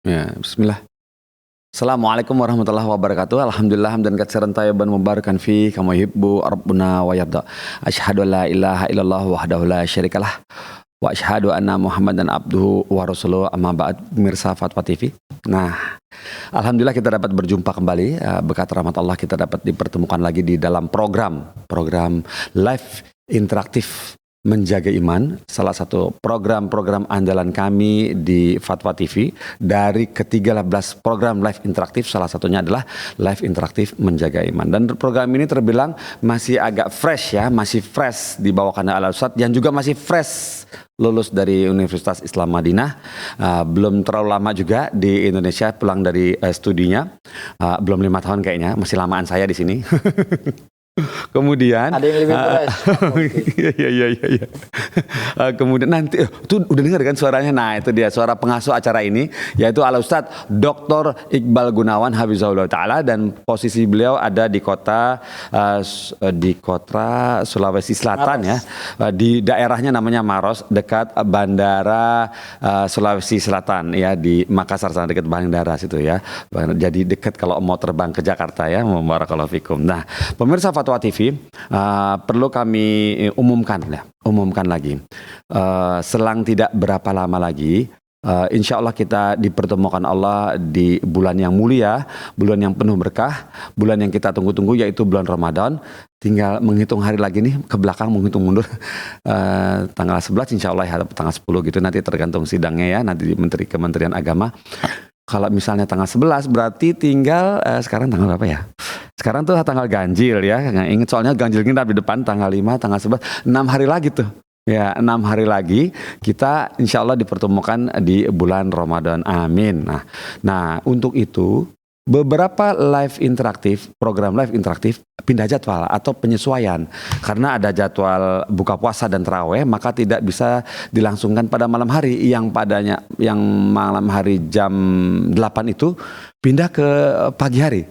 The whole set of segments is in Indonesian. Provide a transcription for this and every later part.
Ya, bismillah. Assalamualaikum warahmatullahi wabarakatuh. Alhamdulillah hamdan katsiran thayyiban mubarakan fi kama yuhibbu rabbuna wa yarda. Asyhadu an la ilaha illallah wahdahu la syarikalah wa asyhadu anna Muhammadan abduhu wa rasuluhu amma ba'd. Pemirsa Fatwa TV. Nah, alhamdulillah kita dapat berjumpa kembali, berkat rahmat Allah kita dapat dipertemukan lagi di dalam program live interaktif Menjaga Iman, salah satu program-program andalan kami di Fatwa TV. Dari ke-13 program live interaktif, salah satunya adalah live interaktif Menjaga Iman. Dan program ini terbilang masih agak fresh ya, masih fresh dibawakan oleh Al-Ustadz yang juga masih fresh lulus dari Universitas Islam Madinah, belum terlalu lama juga di Indonesia, pulang dari studinya, belum 5 tahun kayaknya, masih lamaan saya di sini. Kemudian ada yang lebih fresh. Iya. Kemudian nanti tuh udah dengar kan suaranya. Nah, itu dia suara pengasuh acara ini, yaitu Al Ustadz Dr. Iqbal Gunawan Hafizahullah Ta'ala, dan posisi beliau ada di kota Sulawesi Selatan ya. Di daerahnya namanya Maros, dekat Bandara Sulawesi Selatan ya, di Makassar sana, dekat bandara situ ya. Jadi dekat kalau mau terbang ke Jakarta ya. Barakallahu fikum. Nah, pemirsa Fatwa TV, perlu kami umumkan lagi, selang tidak berapa lama lagi, insya Allah kita dipertemukan Allah di bulan yang mulia, bulan yang penuh berkah, bulan yang kita tunggu-tunggu, yaitu bulan Ramadan. Tinggal menghitung hari lagi nih ke belakang, menghitung mundur, tanggal 11 insya Allah ya, tanggal 10 gitu, nanti tergantung sidangnya ya, nanti di Kementerian Agama. Kalau misalnya tanggal 11 berarti tinggal sekarang tanggal berapa ya? Sekarang tuh tanggal ganjil ya. Ingat soalnya ganjil genap di depan, tanggal 5, tanggal 11, 6 hari lagi tuh. Ya, 6 hari lagi kita insya Allah dipertemukan di bulan Ramadan. Amin. Nah, untuk itu beberapa program live interaktif pindah jadwal atau penyesuaian, karena ada jadwal buka puasa dan taraweh, maka tidak bisa dilangsungkan pada malam hari. Yang malam hari jam 8 itu pindah ke pagi hari.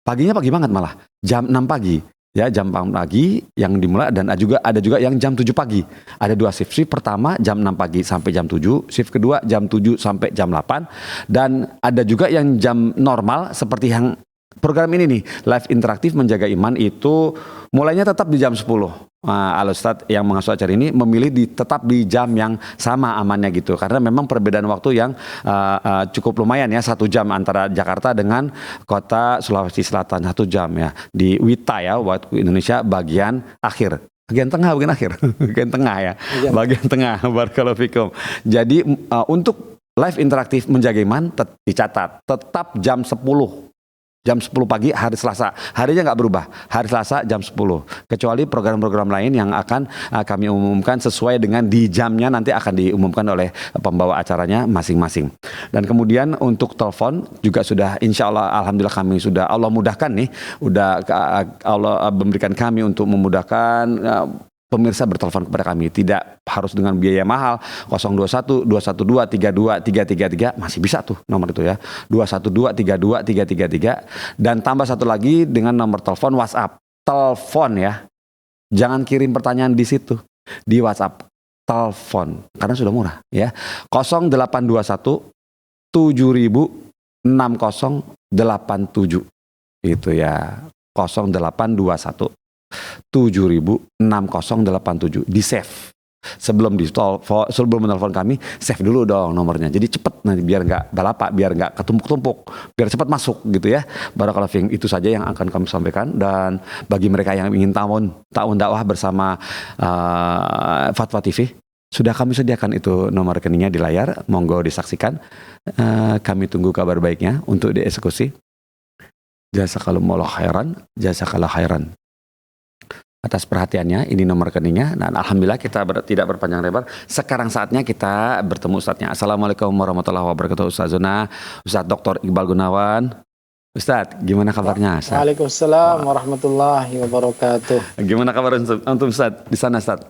Paginya pagi banget malah, jam 6 pagi. Ya, jam 6 pagi yang dimulai, dan ada juga yang jam 7 pagi. Ada 2 shift. Shift pertama jam 6 pagi sampai jam 7, shift kedua jam 7 sampai jam 8, dan ada juga yang jam normal seperti yang program ini nih, live interaktif Menjaga Iman, itu mulainya tetap di jam 10. Al Ustadz yang mengasuh acara ini memilih tetap di jam yang sama amannya gitu, karena memang perbedaan waktu yang cukup lumayan ya, 1 jam antara Jakarta dengan kota Sulawesi Selatan, 1 jam ya, di Wita ya, waktu Indonesia bagian akhir. Bagian tengah bukan akhir, bagian tengah ya, bagian tengah. Barakallahu fikum. Jadi untuk live interaktif Menjaga Iman dicatat tetap jam 10. Jam 10 pagi hari Selasa, harinya nggak berubah, hari Selasa jam 10. Kecuali program-program lain yang akan kami umumkan sesuai dengan di jamnya, nanti akan diumumkan oleh pembawa acaranya masing-masing. Dan kemudian untuk telepon juga sudah, insya Allah, alhamdulillah kami sudah, Allah mudahkan nih, Allah memberikan kami untuk memudahkan pemirsa bertelepon kepada kami, tidak harus dengan biaya mahal. 021 212 32 333 masih bisa tuh nomor itu ya, 212 32 333, dan tambah satu lagi dengan nomor telepon WhatsApp. Telepon ya, jangan kirim pertanyaan di situ, di WhatsApp telepon, karena sudah murah ya. 0821 7000 6087 itu ya, 0821 7000 6087, di save. Sebelum menelpon kami, save dulu dong nomornya. Jadi cepet nanti, biar nggak balapak, biar nggak ketumpuk-tumpuk, biar cepat masuk gitu ya. Barakallahu fiikum. Itu saja yang akan kami sampaikan. Dan bagi mereka yang ingin tahun dakwah bersama Fatwa TV, sudah kami sediakan itu nomor rekeningnya di layar. Monggo disaksikan. Kami tunggu kabar baiknya untuk dieksekusi. Jazakallahu khairan atas perhatiannya. Ini nomor rekeningnya, dan alhamdulillah kita tidak berpanjang lebar. Sekarang saatnya kita bertemu Ustadznya. Assalamualaikum warahmatullahi wabarakatuh. Ustazuna, Ustadz Dr. Iqbal Gunawan. Ustadz, gimana kabarnya? Waalaikumsalam warahmatullahi wabarakatuh. Gimana kabar untuk Ustadz di sana, Ustadz?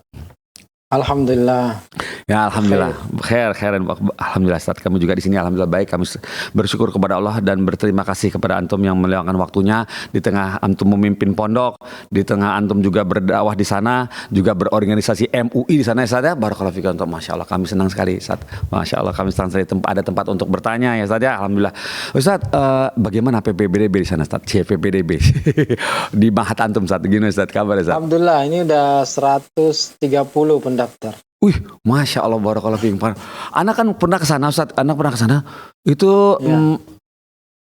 Alhamdulillah. Ya alhamdulillah, khairan. Alhamdulillah Ustaz, kamu juga di sini alhamdulillah baik. Kami bersyukur kepada Allah dan berterima kasih kepada antum yang meluangkan waktunya di tengah antum memimpin pondok, di tengah antum juga berdakwah di sana, juga berorganisasi MUI di sana ya Ustaz ya. Barakallahu fikum. Masya Allah kami senang sekali Ustaz. Masya Allah kami senang sekali ada tempat untuk bertanya ya Ustaz ya. Alhamdulillah. Ustaz, bagaimana PPDB di sana Ustaz? PPDB di Mahat antum Ustaz. Gimana Ustaz kabar Ustaz? Alhamdulillah ini udah 130 pendaftar. Wih, masya Allah, barakallahu fiikum. Anak kan pernah ke sana, Ustaz. Anak pernah ke sana. Itu Ya.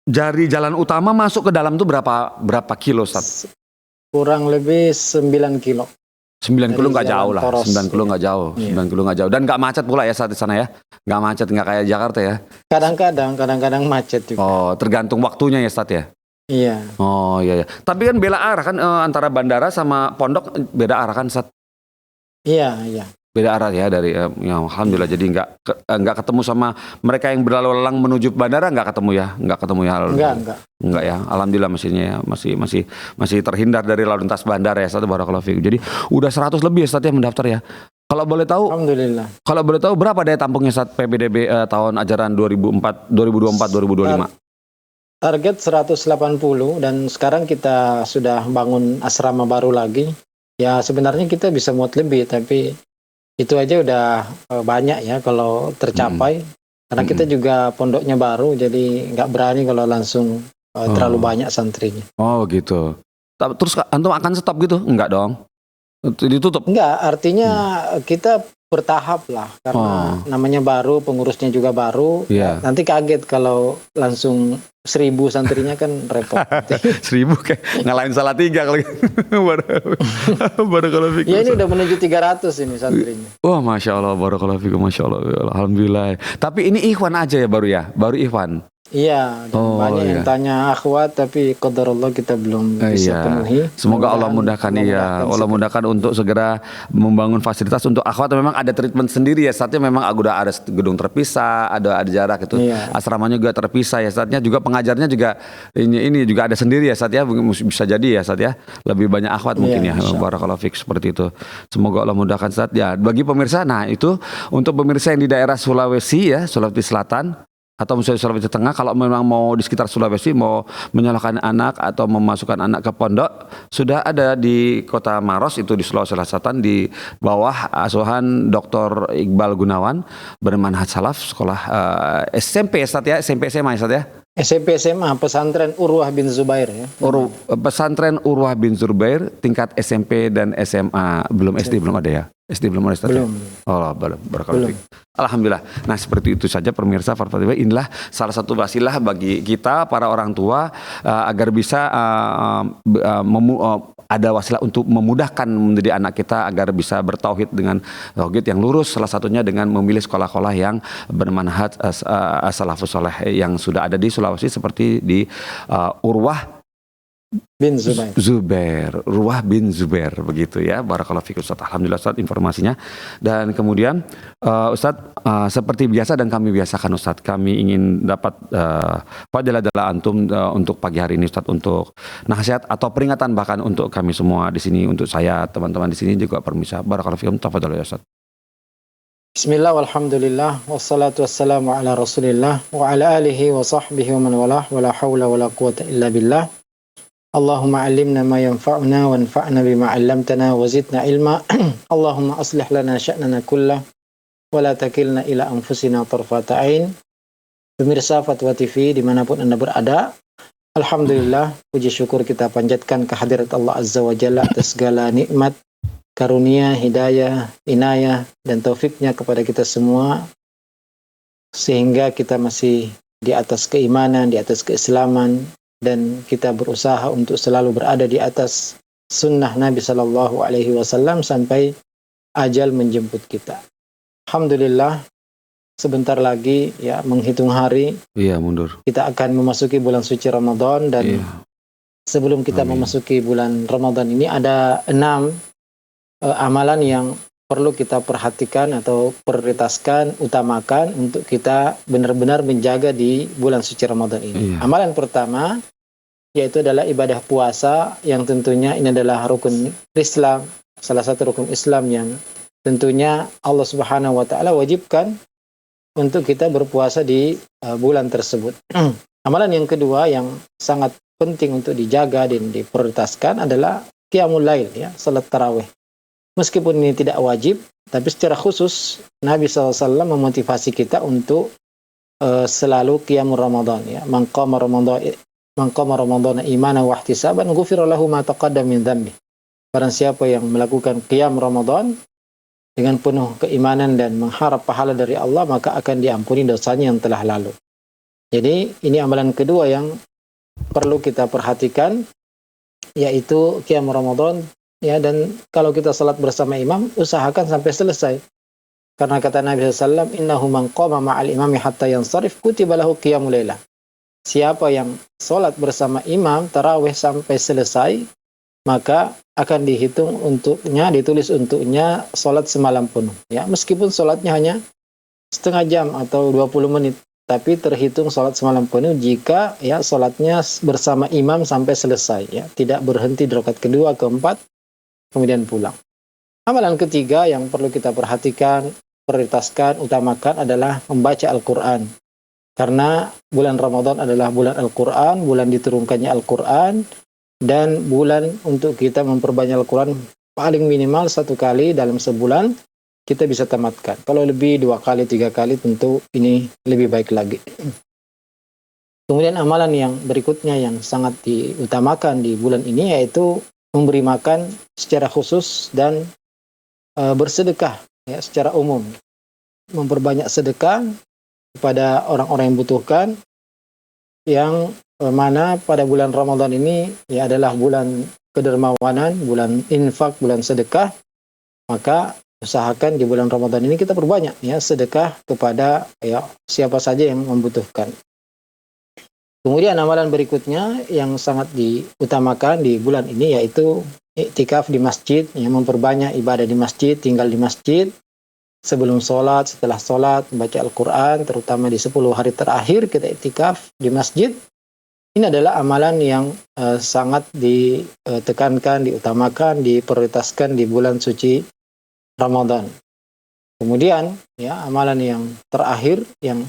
Dari jalan utama masuk ke dalam tuh berapa kilo, Ustaz? Kurang lebih 9 kilo. 9 kilo Dari nggak jauh jalan lah. poros. 9 kilo nggak jauh. Iya. 9 kilo nggak jauh. Dan nggak macet pula ya saat di sana ya. Nggak macet, nggak kayak Jakarta ya. Kadang-kadang macet juga. Oh, tergantung waktunya ya, Ustaz ya. Iya. Oh iya ya. Tapi kan beda arah kan antara bandara sama pondok beda arah kan, Ustaz. Iya. Beda arah ya dari ya alhamdulillah jadi nggak ketemu sama mereka yang berlalu lalang menuju bandara nggak ketemu ya enggak ya alhamdulillah maksudnya ya masih terhindar dari lalu lintas bandara ya Ustaz barakallahu fiikum. Jadi udah 100 lebih ya Ustaz ya mendaftar ya. Kalau boleh tahu Alhamdulillah. Kalau boleh tahu berapa daya tampungnya Ustaz PPDB tahun ajaran 2024 2025? Target 180 dan sekarang kita sudah bangun asrama baru lagi. Ya sebenarnya kita bisa muat lebih tapi itu aja udah banyak ya kalau tercapai. Karena kita juga pondoknya baru jadi nggak berani kalau langsung terlalu banyak santrinya. Oh gitu. Terus antum akan stop gitu? Enggak dong. Ditutup? Enggak, artinya kita bertahap lah karena namanya baru, pengurusnya juga baru. Iya. Nanti kaget kalau langsung 1000 santrinya kan repot. 1000 kayak ngalahin salah 3 kalau gitu. Barakallahu fikum. Ya ini udah menuju 300 ini santrinya. Wah, masya Allah, barakallahu fikum, masya Allah, alhamdulillah. Tapi ini ikhwan aja ya baru ikhwan. Iya, dan banyak yang tanya akhwat tapi qadarullah kita belum bisa penuhi. Semoga Allah mudahkan Allah mudahkan untuk segera membangun fasilitas untuk akhwat. Memang ada treatment sendiri ya, saatnya memang udah ada gedung terpisah, ada jarak itu. Iya. Asramanya juga terpisah ya, saatnya juga pengajarnya juga ini juga ada sendiri ya, saatnya bisa jadi ya, saat ya. Lebih banyak akhwat mungkin ya. Barakallahu fiik seperti itu. Semoga Allah mudahkan saat ya. Bagi pemirsa, nah itu untuk pemirsa yang di daerah Sulawesi ya, Sulawesi Selatan atau misalnya Sulawesi Tengah, kalau memang mau di sekitar Sulawesi mau menyalahkan anak atau memasukkan anak ke pondok, sudah ada di Kota Maros itu di Sulawesi Selatan di bawah asuhan Dr. Iqbal Gunawan bermanhaj salaf sekolah SMP ya, SMP SMA ya. SMP SMA pesantren Urwah bin Zubair ya. Pesantren Urwah bin Zubair tingkat SMP dan SMA, belum SD belum ada ya. SD belum ada Ustaz. Belum. Oh, barakallahu fiik. Alhamdulillah. Nah, seperti itu saja pemirsa Farfadillah. Inilah salah satu wasilah bagi kita para orang tua agar bisa ada wasilah untuk memudahkan menjadi anak kita agar bisa bertauhid dengan tauhid yang lurus, salah satunya dengan memilih sekolah-sekolah yang bermanhaj salafus saleh yang sudah ada di Sulawesi seperti di Urwah bin Zubair. Urwah bin Zubair begitu ya. Barakallahu fikum Ustaz. Alhamdulillah Ustaz informasinya. Dan kemudian Ustaz seperti biasa dan kami biasakan Ustaz, kami ingin dapat fadilah antum untuk pagi hari ini Ustaz, untuk nasihat atau peringatan bahkan untuk kami semua di sini, untuk saya teman-teman di sini juga permisa. Barakallahu fikum. Tafadhol ya Ustaz. Bismillah walhamdulillah wassalatu wassalamu ala Rasulillah wa ala alihi wa sahbihi wa man walah wa la haula wa la quwata illa billah. Allahumma alimna ma yanfa'una wanfa'na bima 'allamtana wa zidna ilma. Allahumma aslih lana sya'nana kullah wa la takilna ila anfusina tarfata ain. Pemirsa Fatwa TV dimanapun Anda berada, alhamdulillah puji syukur kita panjatkan kehadirat Allah Azza wa Jalla atas segala nikmat, karunia, hidayah, inayah dan taufiknya kepada kita semua sehingga kita masih di atas keimanan, di atas keislaman, dan kita berusaha untuk selalu berada di atas sunnah Nabi Sallallahu Alaihi Wasallam sampai ajal menjemput kita. Alhamdulillah, sebentar lagi ya menghitung hari. Iya, mundur. Kita akan memasuki bulan suci Ramadan dan sebelum kita memasuki bulan Ramadan ini ada 6 amalan yang perlu kita perhatikan atau prioritaskan, utamakan untuk kita benar-benar menjaga di bulan suci Ramadan ini. Amalan pertama yaitu adalah ibadah puasa yang tentunya ini adalah rukun Islam, salah satu rukun Islam yang tentunya Allah Subhanahu wa taala wajibkan untuk kita berpuasa di bulan tersebut. Amalan yang kedua yang sangat penting untuk dijaga dan diprioritaskan adalah qiyamul lail, ya, salat tarawih. Meskipun ini tidak wajib, tapi secara khusus Nabi SAW memotivasi kita untuk selalu qiyamul Ramadan, ya. Man qama Ramadan imanan wa ihtisaban ghufira lahu ma taqaddama min dhanbi. Barang siapa yang melakukan qiyam Ramadan dengan penuh keimanan dan mengharap pahala dari Allah, maka akan diampuni dosanya yang telah lalu. Jadi ini amalan kedua yang perlu kita perhatikan, yaitu qiyam Ramadan, ya. Dan kalau kita salat bersama imam, usahakan sampai selesai. Karena kata Nabi SAW, innahu man qama ma'al imami hatta yansarif kutiba lahu qiyamul lailah. Siapa yang salat bersama imam tarawih sampai selesai, maka akan ditulis untuknya salat semalam penuh, ya. Meskipun salatnya hanya setengah jam atau 20 menit, tapi terhitung salat semalam penuh jika, ya, salatnya bersama imam sampai selesai, ya. Tidak berhenti di rakaat kedua, keempat, kemudian pulang. Amalan ketiga yang perlu kita perhatikan, prioritaskan, utamakan adalah membaca Al-Quran. Karena bulan Ramadan adalah bulan Al-Quran, bulan diturunkannya Al-Quran, dan bulan untuk kita memperbanyak Al-Quran paling minimal 1 kali dalam sebulan kita bisa tamatkan. Kalau lebih 2 kali, 3 kali tentu ini lebih baik lagi. Kemudian amalan yang berikutnya yang sangat diutamakan di bulan ini yaitu memberi makan secara khusus dan bersedekah, ya, secara umum. Memperbanyak sedekah kepada orang-orang yang membutuhkan, yang mana pada bulan Ramadan ini, ya, adalah bulan kedermawanan, bulan infak, bulan sedekah. Maka usahakan di bulan Ramadan ini kita perbanyak, ya, sedekah kepada, ya, siapa saja yang membutuhkan. Kemudian amalan berikutnya yang sangat diutamakan di bulan ini yaitu iktikaf di masjid, yang memperbanyak ibadah di masjid, tinggal di masjid sebelum sholat, setelah sholat, membaca Al-Quran, terutama di 10 hari terakhir kita iktikaf di masjid. Ini adalah amalan yang sangat ditekankan, diutamakan, diprioritaskan di bulan suci Ramadan. Kemudian, ya, amalan yang terakhir, yang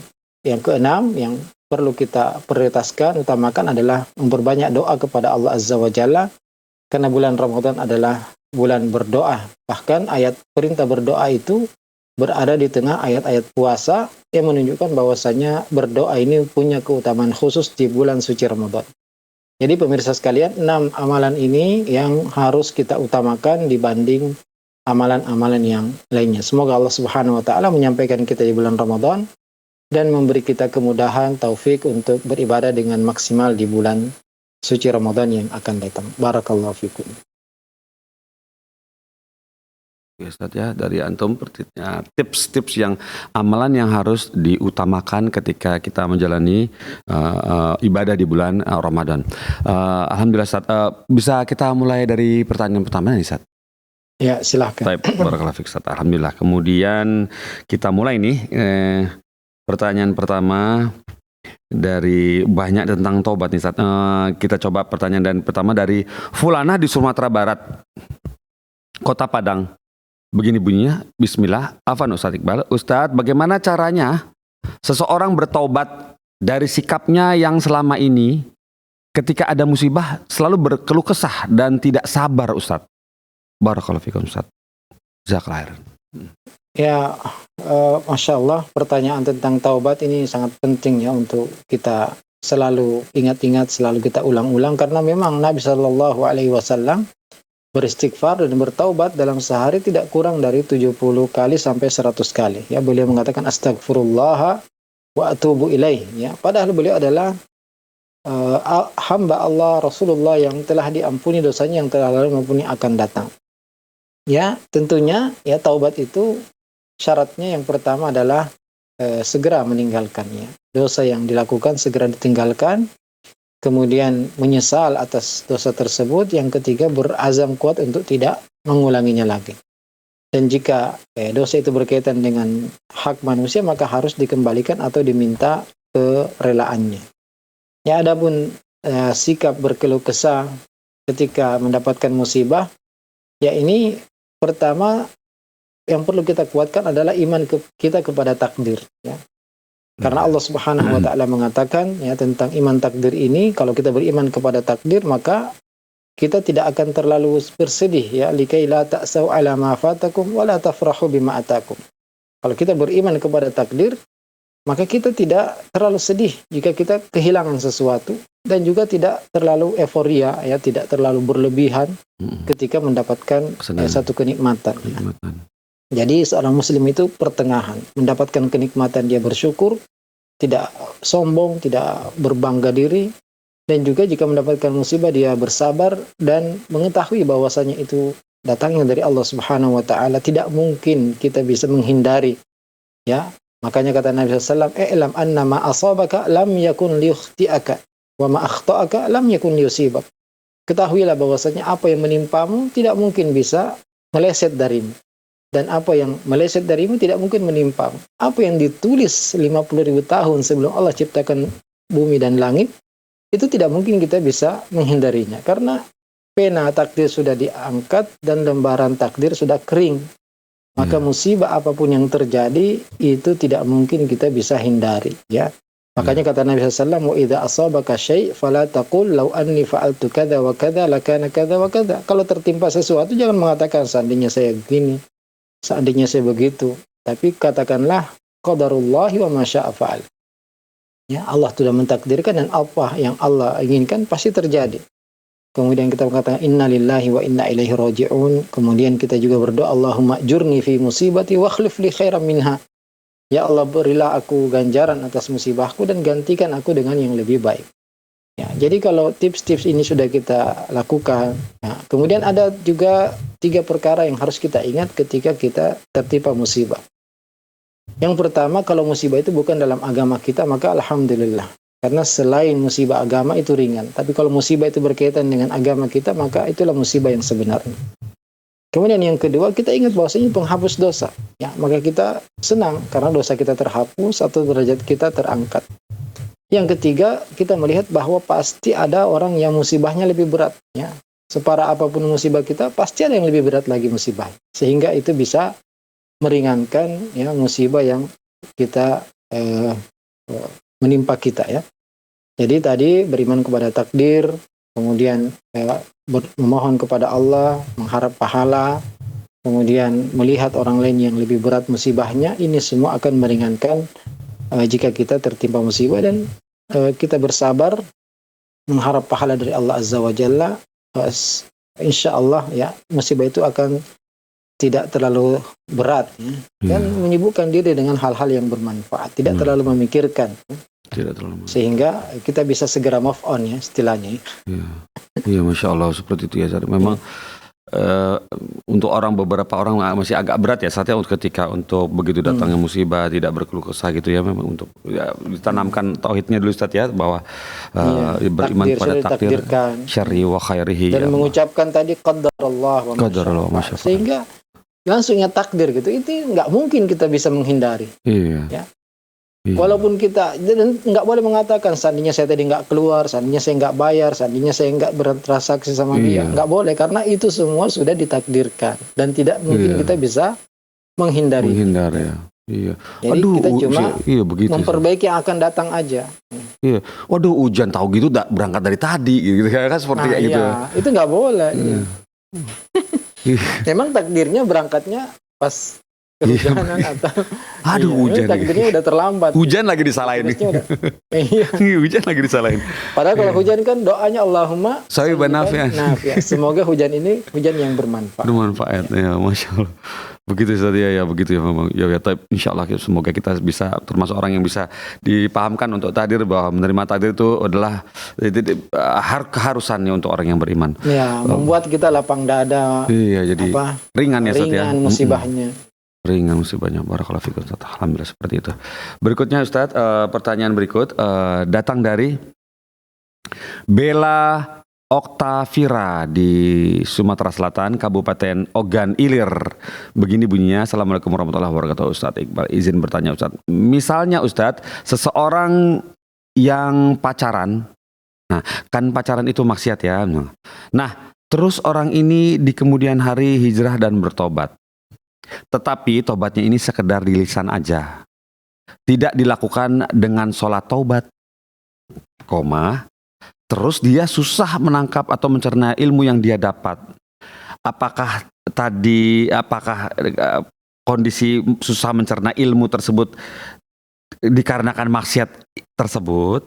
keenam, yang perlu kita prioritaskan, utamakan adalah memperbanyak doa kepada Allah Azza wa Jalla, karena bulan Ramadan adalah bulan berdoa. Bahkan ayat perintah berdoa itu berada di tengah ayat-ayat puasa yang menunjukkan bahwasanya berdoa ini punya keutamaan khusus di bulan suci Ramadan. Jadi pemirsa sekalian, 6 amalan ini yang harus kita utamakan dibanding amalan-amalan yang lainnya. Semoga Allah Subhanahu wa taala menyampaikan kita di bulan Ramadan dan memberi kita kemudahan, taufik untuk beribadah dengan maksimal di bulan suci Ramadan yang akan datang. Barakallahu fikum. Ya, Ustaz, ya, dari antum tips-tips yang amalan yang harus diutamakan ketika kita menjalani ibadah di bulan Ramadan. Alhamdulillah, Ustaz. Bisa kita mulai dari pertanyaan pertama nih, Ustaz? Ya, silahkan. Baik, barakallahu fiik, Ustaz. Alhamdulillah. Kemudian kita mulai nih pertanyaan pertama dari banyak tentang taubat nih, Ustaz. Kita coba pertanyaan dan pertama dari Fulana di Sumatera Barat, Kota Padang. Begini bunyinya, bismillah, afan Ustaz Iqbal. Ustaz, bagaimana caranya seseorang bertaubat dari sikapnya yang selama ini ketika ada musibah selalu berkeluh kesah dan tidak sabar, Ustaz? Barakallahu fikum, Ustaz. Jazakallahu khairan. Ya, Masya Allah, pertanyaan tentang taubat ini sangat penting, ya, untuk kita selalu ingat-ingat, selalu kita ulang-ulang, karena memang Nabi Shallallahu Alaihi Wasallam beristighfar dan bertaubat dalam sehari tidak kurang dari 70 kali sampai 100 kali. Ya, beliau mengatakan astagfirullah wa atubu ilaih. Ya, padahal beliau adalah hamba Allah, Rasulullah yang telah diampuni dosanya yang telah lalu maupun yang akan datang. Ya, tentunya, ya, taubat itu syaratnya yang pertama adalah segera meninggalkannya. Dosa yang dilakukan segera ditinggalkan. Kemudian menyesal atas dosa tersebut. Yang ketiga, berazam kuat untuk tidak mengulanginya lagi. Dan jika dosa itu berkaitan dengan hak manusia, maka harus dikembalikan atau diminta kerelaannya. Ya, adapun sikap berkeluh kesah ketika mendapatkan musibah, ya, ini pertama yang perlu kita kuatkan adalah iman kita kepada takdir, ya. Karena Allah Subhanahu wa taala mengatakan ya tentang iman takdir ini, kalau kita beriman kepada takdir maka kita tidak akan terlalu bersedih, ya, likai la ta'sau ala ma fatakum wa la tafrahu bima atakum. Kalau kita beriman kepada takdir, maka kita tidak terlalu sedih jika kita kehilangan sesuatu, dan juga tidak terlalu euforia, ya, tidak terlalu berlebihan ketika mendapatkan satu kenikmatan. Jadi seorang muslim itu pertengahan, mendapatkan kenikmatan dia bersyukur, tidak sombong, tidak berbangga diri, dan juga jika mendapatkan musibah dia bersabar dan mengetahui bahwasanya itu datangnya dari Allah Subhanahu wa taala, tidak mungkin kita bisa menghindari, ya. Makanya kata Nabi sallallahu alaihi wasallam, "I'lam anna ma asabaka lam yakun liyukhti'aka wa ma akhta'aka lam yakun liyusibak." Ketahuilah bahwasanya apa yang menimpamu tidak mungkin bisa meleset darimu, dan apa yang meleset darimu tidak mungkin menimpamu. Apa yang ditulis 50.000 tahun sebelum Allah ciptakan bumi dan langit, itu tidak mungkin kita bisa menghindarinya. Karena pena takdir sudah diangkat dan lembaran takdir sudah kering. Maka musibah apapun yang terjadi, itu tidak mungkin kita bisa hindari, ya. Makanya kata Nabi SAW, "Wa idza asabaka syai' fala taqul law anni fa'altu kadza wa kadza lakana kadza wa kadza." Kalau tertimpa sesuatu jangan mengatakan seandainya saya begini, seandainya saya begitu, tapi katakanlah qadarullahi wa ma syaa fa'al. Ya, Allah sudah mentakdirkan dan apa yang Allah inginkan pasti terjadi. Kemudian kita mengatakan inna lillahi wa inna ilaihi raji'un. Kemudian kita juga berdoa, Allahumma jurni fi musibati wa khlif li khairan minha. Ya Allah, berilah aku ganjaran atas musibahku dan gantikan aku dengan yang lebih baik. Ya, jadi kalau tips-tips ini sudah kita lakukan, ya, kemudian ada juga 3 perkara yang harus kita ingat ketika kita tertimpa musibah. Yang pertama, kalau musibah itu bukan dalam agama kita, maka alhamdulillah. Karena selain musibah agama itu ringan. Tapi kalau musibah itu berkaitan dengan agama kita, maka itulah musibah yang sebenarnya. Kemudian yang kedua, kita ingat bahwasanya penghapus dosa. Ya, maka kita senang karena dosa kita terhapus atau derajat kita terangkat. Yang ketiga, kita melihat bahwa pasti ada orang yang musibahnya lebih berat. Ya. Separah apapun musibah kita, pasti ada yang lebih berat lagi musibah. Sehingga itu bisa meringankan, ya, musibah yang kita menimpa kita, ya. Jadi tadi beriman kepada takdir, kemudian memohon kepada Allah, mengharap pahala, kemudian melihat orang lain yang lebih berat musibahnya, ini semua akan meringankan jika kita tertimpa musibah, dan kita bersabar mengharap pahala dari Allah Azza wa Jalla. Insya Allah, ya, musibah itu akan tidak terlalu berat, ya, dan menyibukkan diri dengan hal-hal yang bermanfaat, tidak terlalu memikirkan. Sehingga kita bisa segera move on, ya, istilahnya. Iya, Masya Allah, seperti itu ya. Memang untuk beberapa orang masih agak berat ya saatnya ketika untuk begitu datangnya musibah tidak berkeluh kesah gitu ya. Memang untuk ditanamkan tauhidnya dulu Ustaz ya, bahwa beriman pada takdir syarri wa khairihi. Dan mengucapkan tadi qadarullah wa ma syaa. Sehingga langsung ingat takdir gitu. Itu nggak mungkin kita bisa menghindari. Iya. Ya. Walaupun kita nggak boleh mengatakan seandainya saya tadi nggak keluar, seandainya saya nggak bayar, seandainya saya nggak bertransaksi sama dia, nggak boleh, karena itu semua sudah ditakdirkan dan tidak mungkin kita bisa menghindari. Ya. Iya. Jadi kita cuma begitu, memperbaiki yang akan datang aja. Iya. Waduh, hujan tahu gitu berangkat dari tadi gitu kan, seperti kayak gitu. Itu nggak boleh. Memang takdirnya berangkatnya pas kehujanan atau hujan takdirnya udah terlambat. Hujan lagi disalahin. Hujan lagi disalahin. Padahal kalau hujan kan doanya Allahumma sayyiban nafi'an. Semoga hujan ini hujan yang bermanfaat. Bermanfaat, ya, Masya Allah. Begitu Ustaz ya, begitu ya memang. Ya, insya Allah semoga kita bisa termasuk orang yang bisa dipahamkan untuk takdir, bahwa menerima takdir itu adalah keharusannya untuk orang yang beriman. Ya, membuat kita lapang dada. Iya, jadi ringan ya Ustaz ya. Ringan musibahnya. Ringan musibahnya, barakallahu fikum Ustaz. Alhamdulillah seperti itu. Berikutnya Ustaz, pertanyaan berikut datang dari Bella Oktavira di Sumatera Selatan, Kabupaten Ogan Ilir. Begini bunyinya, Assalamualaikum warahmatullahi wabarakatuh Ustaz Iqbal. Izin bertanya Ustaz. Misalnya Ustaz, seseorang yang pacaran, nah kan pacaran itu maksiat ya. Nah, terus orang ini di kemudian hari hijrah dan bertobat. Tetapi tobatnya ini sekedar di lisan aja. Tidak dilakukan dengan sholat taubat, koma, terus dia susah menangkap atau mencerna ilmu yang dia dapat. Apakah kondisi susah mencerna ilmu tersebut dikarenakan maksiat tersebut,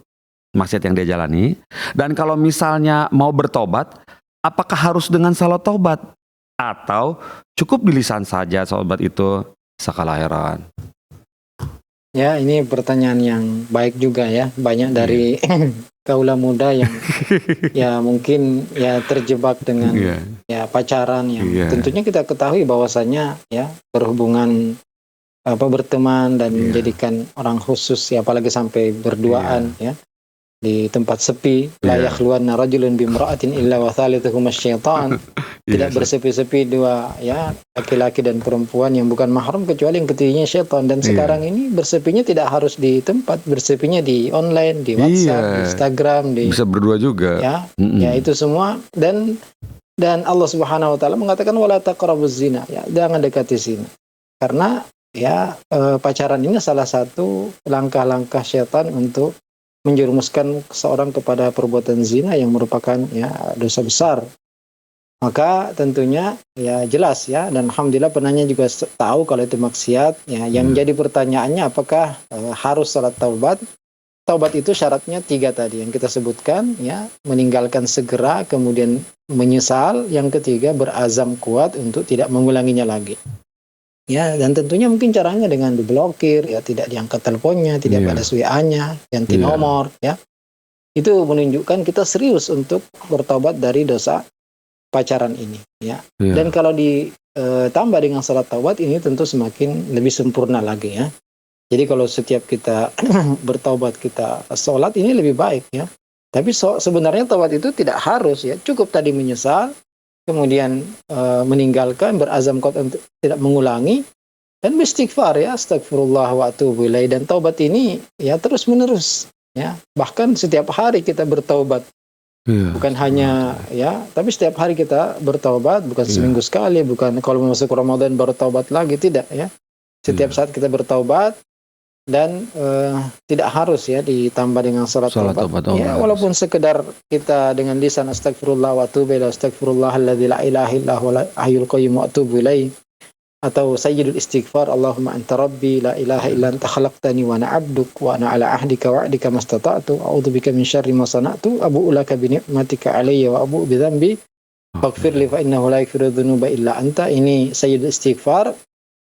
maksiat yang dia jalani? Dan kalau misalnya mau bertobat, apakah harus dengan salat taubat? Atau cukup di lisan saja taubat itu? Sakala heran. Ya, ini pertanyaan yang baik juga ya. Banyak dari kaula muda yang ya mungkin ya terjebak dengan ya pacaran yang tentunya kita ketahui bahwasanya ya berhubungan berteman dan menjadikan orang khusus ya, apalagi sampai berduaan ya di tempat sepi, la yakhluwanna rajulun bimra'atin illa wa thalithuhuma syaitan. Tidak bersepi-sepi dua ya, laki-laki dan perempuan yang bukan mahram kecuali yang ketiganya syaitan. Dan sekarang ini bersepinya tidak harus di tempat, bersepinya di online, di WhatsApp, di Instagram, bisa berdua juga. Ya itu semua. Dan Allah Subhanahu wa taala mengatakan wala taqrabuz zina, ya jangan dekati zina. Karena ya pacaran ini salah satu langkah-langkah syaitan untuk menjerumuskan seorang kepada perbuatan zina yang merupakan ya dosa besar. Maka tentunya ya jelas ya, dan alhamdulillah penanya juga tahu kalau itu maksiat ya. Yang jadi pertanyaannya apakah harus salat taubat? Taubat itu syaratnya 3 tadi yang kita sebutkan ya, meninggalkan segera, kemudian menyesal, yang ketiga berazam kuat untuk tidak mengulanginya lagi. Ya, dan tentunya mungkin caranya dengan diblokir, ya tidak diangkat teleponnya, tidak balas WA-nya, ganti nomor, ya. Itu menunjukkan kita serius untuk bertobat dari dosa pacaran ini, ya. Dan kalau ditambah dengan salat taubat ini tentu semakin lebih sempurna lagi, ya. Jadi kalau setiap kita bertobat, kita sholat, ini lebih baik, ya. Tapi sebenarnya taubat itu tidak harus, ya. Cukup tadi menyesal, kemudian meninggalkan, berazam kuat untuk tidak mengulangi, dan beristighfar ya, astagfirullah wa atubu ilaih. Dan taubat ini ya terus menerus ya, bahkan setiap hari kita bertaubat, bukan hanya ya, tapi setiap hari kita bertaubat, bukan seminggu sekali, bukan kalau masuk Ramadan baru taubat lagi, tidak ya, setiap saat kita bertaubat. Dan tidak harus ya ditambah dengan salat taubat. Ya, walaupun sekedar kita dengan lisan astagfirullah wa atubu ilaih, astagfirullahalladzi la ilaha illa huwal hayyul qayyum wa atubu ilaih, atau sayyidul istighfar, Allahumma anta rabbi la ilaha illa anta khalaqtani wa ana 'abduk wa ana 'ala ahdika wa 'adika mastata'tu a'udzubika min syarri ma sana'tu abu'u laka bi ni'matika 'alayya wa abu'u bi dzambi faghfir li fa innahu la yaghfiru dzunuba illa anta. Ini sayyidul istighfar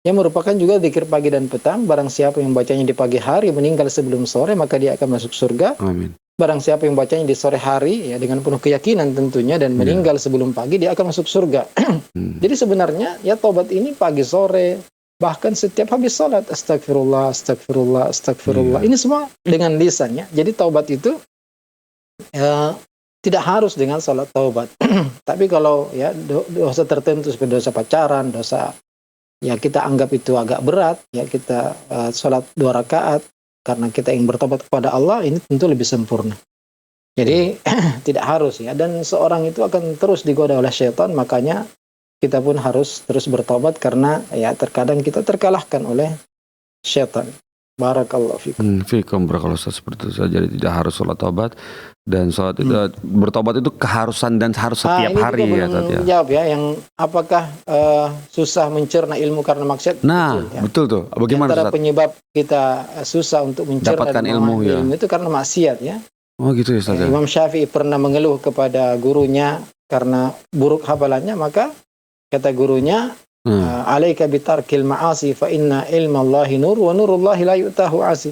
yang merupakan juga zikir pagi dan petang. Barang siapa yang bacanya di pagi hari meninggal sebelum sore, maka dia akan masuk surga. Amin. Barang siapa yang bacanya di sore hari ya dengan penuh keyakinan tentunya dan meninggal sebelum pagi, dia akan masuk surga. Jadi sebenarnya ya tobat ini pagi sore, bahkan setiap habis sholat, astagfirullah, astagfirullah, astagfirullah. Ini semua dengan lisannya. Jadi taubat itu tidak harus dengan sholat taubat. Tapi kalau ya dosa tertentu seperti dosa pacaran, dosa ya kita anggap itu agak berat, ya kita sholat 2 rakaat karena kita ingin bertobat kepada Allah, ini tentu lebih sempurna. Jadi tidak harus ya, dan seorang itu akan terus digoda oleh syaitan, makanya kita pun harus terus bertobat karena ya terkadang kita terkalahkan oleh syaitan. Barakallahu fikum. Fikum barakallahu, seperti itu saja. Jadi tidak harus sholat taubat, dan sholat itu bertobat itu keharusan dan harus setiap hari ya. Jawab ya, yang apakah susah mencerna ilmu karena maksiat? Nah, betul tuh. Bagaimana antara penyebab kita susah untuk mencerna ilmu itu karena maksiat ya. Oh gitu ya Ustaz. Imam Syafi'i pernah mengeluh kepada gurunya karena buruk hafalannya, maka kata gurunya, alaika bitarkil ma'asi fa inna ilmallahi nur wa nurullahi la yu'tahu 'asi.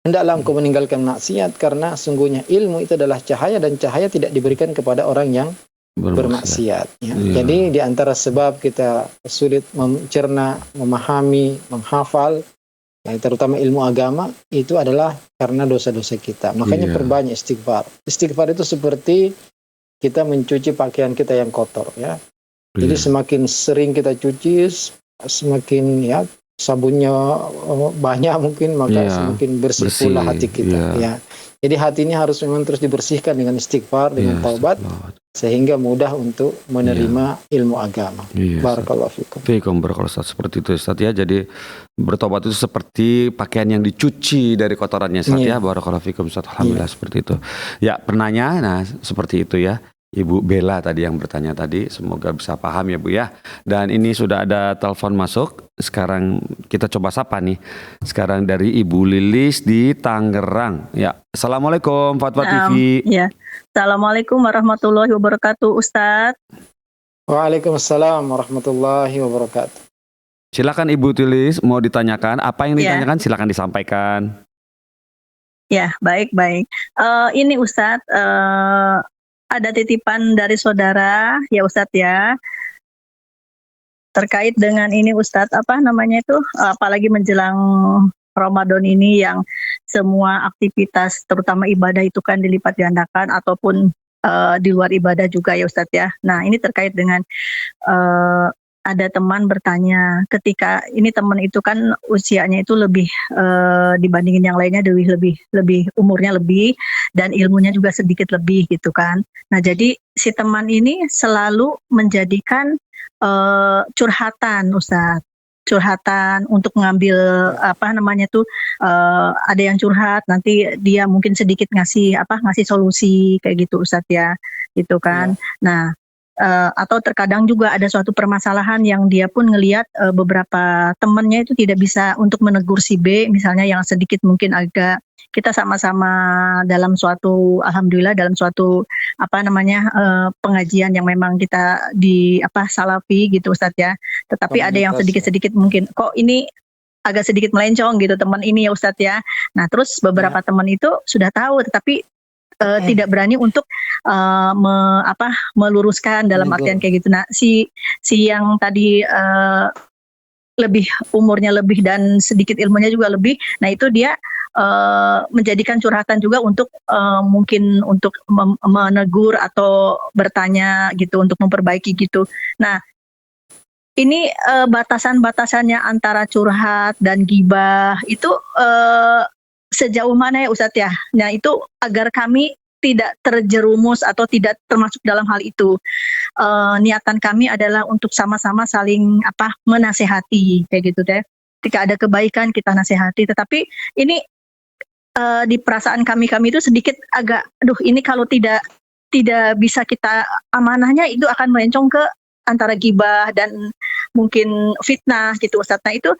Hendaklah engkau meninggalkan maksiat karena sungguhnya ilmu itu adalah cahaya, dan cahaya tidak diberikan kepada orang yang bermaksiat ya. Jadi di antara sebab kita sulit mencerna, memahami, menghafal ya, terutama ilmu agama, itu adalah karena dosa-dosa kita. Makanya perbanyak istighfar. Istighfar itu seperti kita mencuci pakaian kita yang kotor ya. Jadi semakin sering kita cuci, semakin ya sabunnya banyak mungkin, maka semakin bersih pula hati kita. Ya. Jadi hati ini harus memang terus dibersihkan dengan istighfar, dengan Iya, taubat, astagfirullah. sehingga mudah untuk menerima ilmu agama. Iya, Ustaz. Barakallahu fikum. Fiikum barakallahu, Ustaz. Seperti itu Ustaz ya. Jadi bertobat itu seperti pakaian yang dicuci dari kotorannya Ustaz ya. Iya. Barakallahu fikum Ustaz. Alhamdulillah seperti itu. Ya, penanya nah seperti itu ya. Ibu Bella tadi yang bertanya tadi, semoga bisa paham ya Bu ya. Dan ini sudah ada telepon masuk. Sekarang kita coba sapa nih. Sekarang dari Ibu Lilis di Tangerang. Ya, Assalamualaikum Fatwa TV. Ya. Assalamualaikum warahmatullahi wabarakatuh, Ustadz. Waalaikumsalam warahmatullahi wabarakatuh. Silakan Ibu Lilis, mau ditanyakan apa yang Ya. ditanyakan silakan disampaikan. Ya, baik-baik. Ini Ustadz, ada titipan dari saudara, ya Ustadz ya. Terkait dengan ini Ustadz, apalagi menjelang Ramadan ini yang semua aktivitas terutama ibadah itu kan dilipat gandakan ataupun di luar ibadah juga ya Ustadz ya. Nah, ini terkait dengan ada teman bertanya, ketika ini teman itu kan usianya itu lebih dibandingin yang lainnya lebih umurnya lebih dan ilmunya juga sedikit lebih gitu kan. Nah, jadi si teman ini selalu menjadikan curhatan Ustadz. Curhatan untuk ngambil ada yang curhat nanti dia mungkin sedikit ngasih solusi kayak gitu Ustadz ya gitu kan. Nah, atau terkadang juga ada suatu permasalahan yang dia pun ngelihat beberapa temannya itu tidak bisa untuk menegur si B misalnya yang sedikit mungkin agak kita sama-sama dalam suatu alhamdulillah dalam suatu pengajian yang memang kita di salafi gitu Ustadz ya. Tetapi ada yang sedikit-sedikit mungkin kok ini agak sedikit melencong gitu teman ini ya Ustadz ya. Nah, terus beberapa teman itu sudah tahu tetapi tidak berani untuk meluruskan dalam artian kayak gitu. Nah, si yang tadi lebih umurnya lebih dan sedikit ilmunya juga lebih. Nah, itu dia menjadikan curhatan juga untuk mungkin untuk menegur atau bertanya gitu untuk memperbaiki gitu. Nah, ini batasan-batasannya antara curhat dan gibah itu sejauh mana ya Ustadz ya? Nah, itu agar kami tidak terjerumus atau tidak termasuk dalam hal itu. Niatan kami adalah untuk sama-sama saling menasehati kayak gitu deh. Ketika ada kebaikan kita nasihati, tetapi ini di perasaan kami itu sedikit agak ini kalau tidak bisa kita amanahnya itu akan melencong ke antara gibah dan mungkin fitnah gitu Ustadz. Nah, itu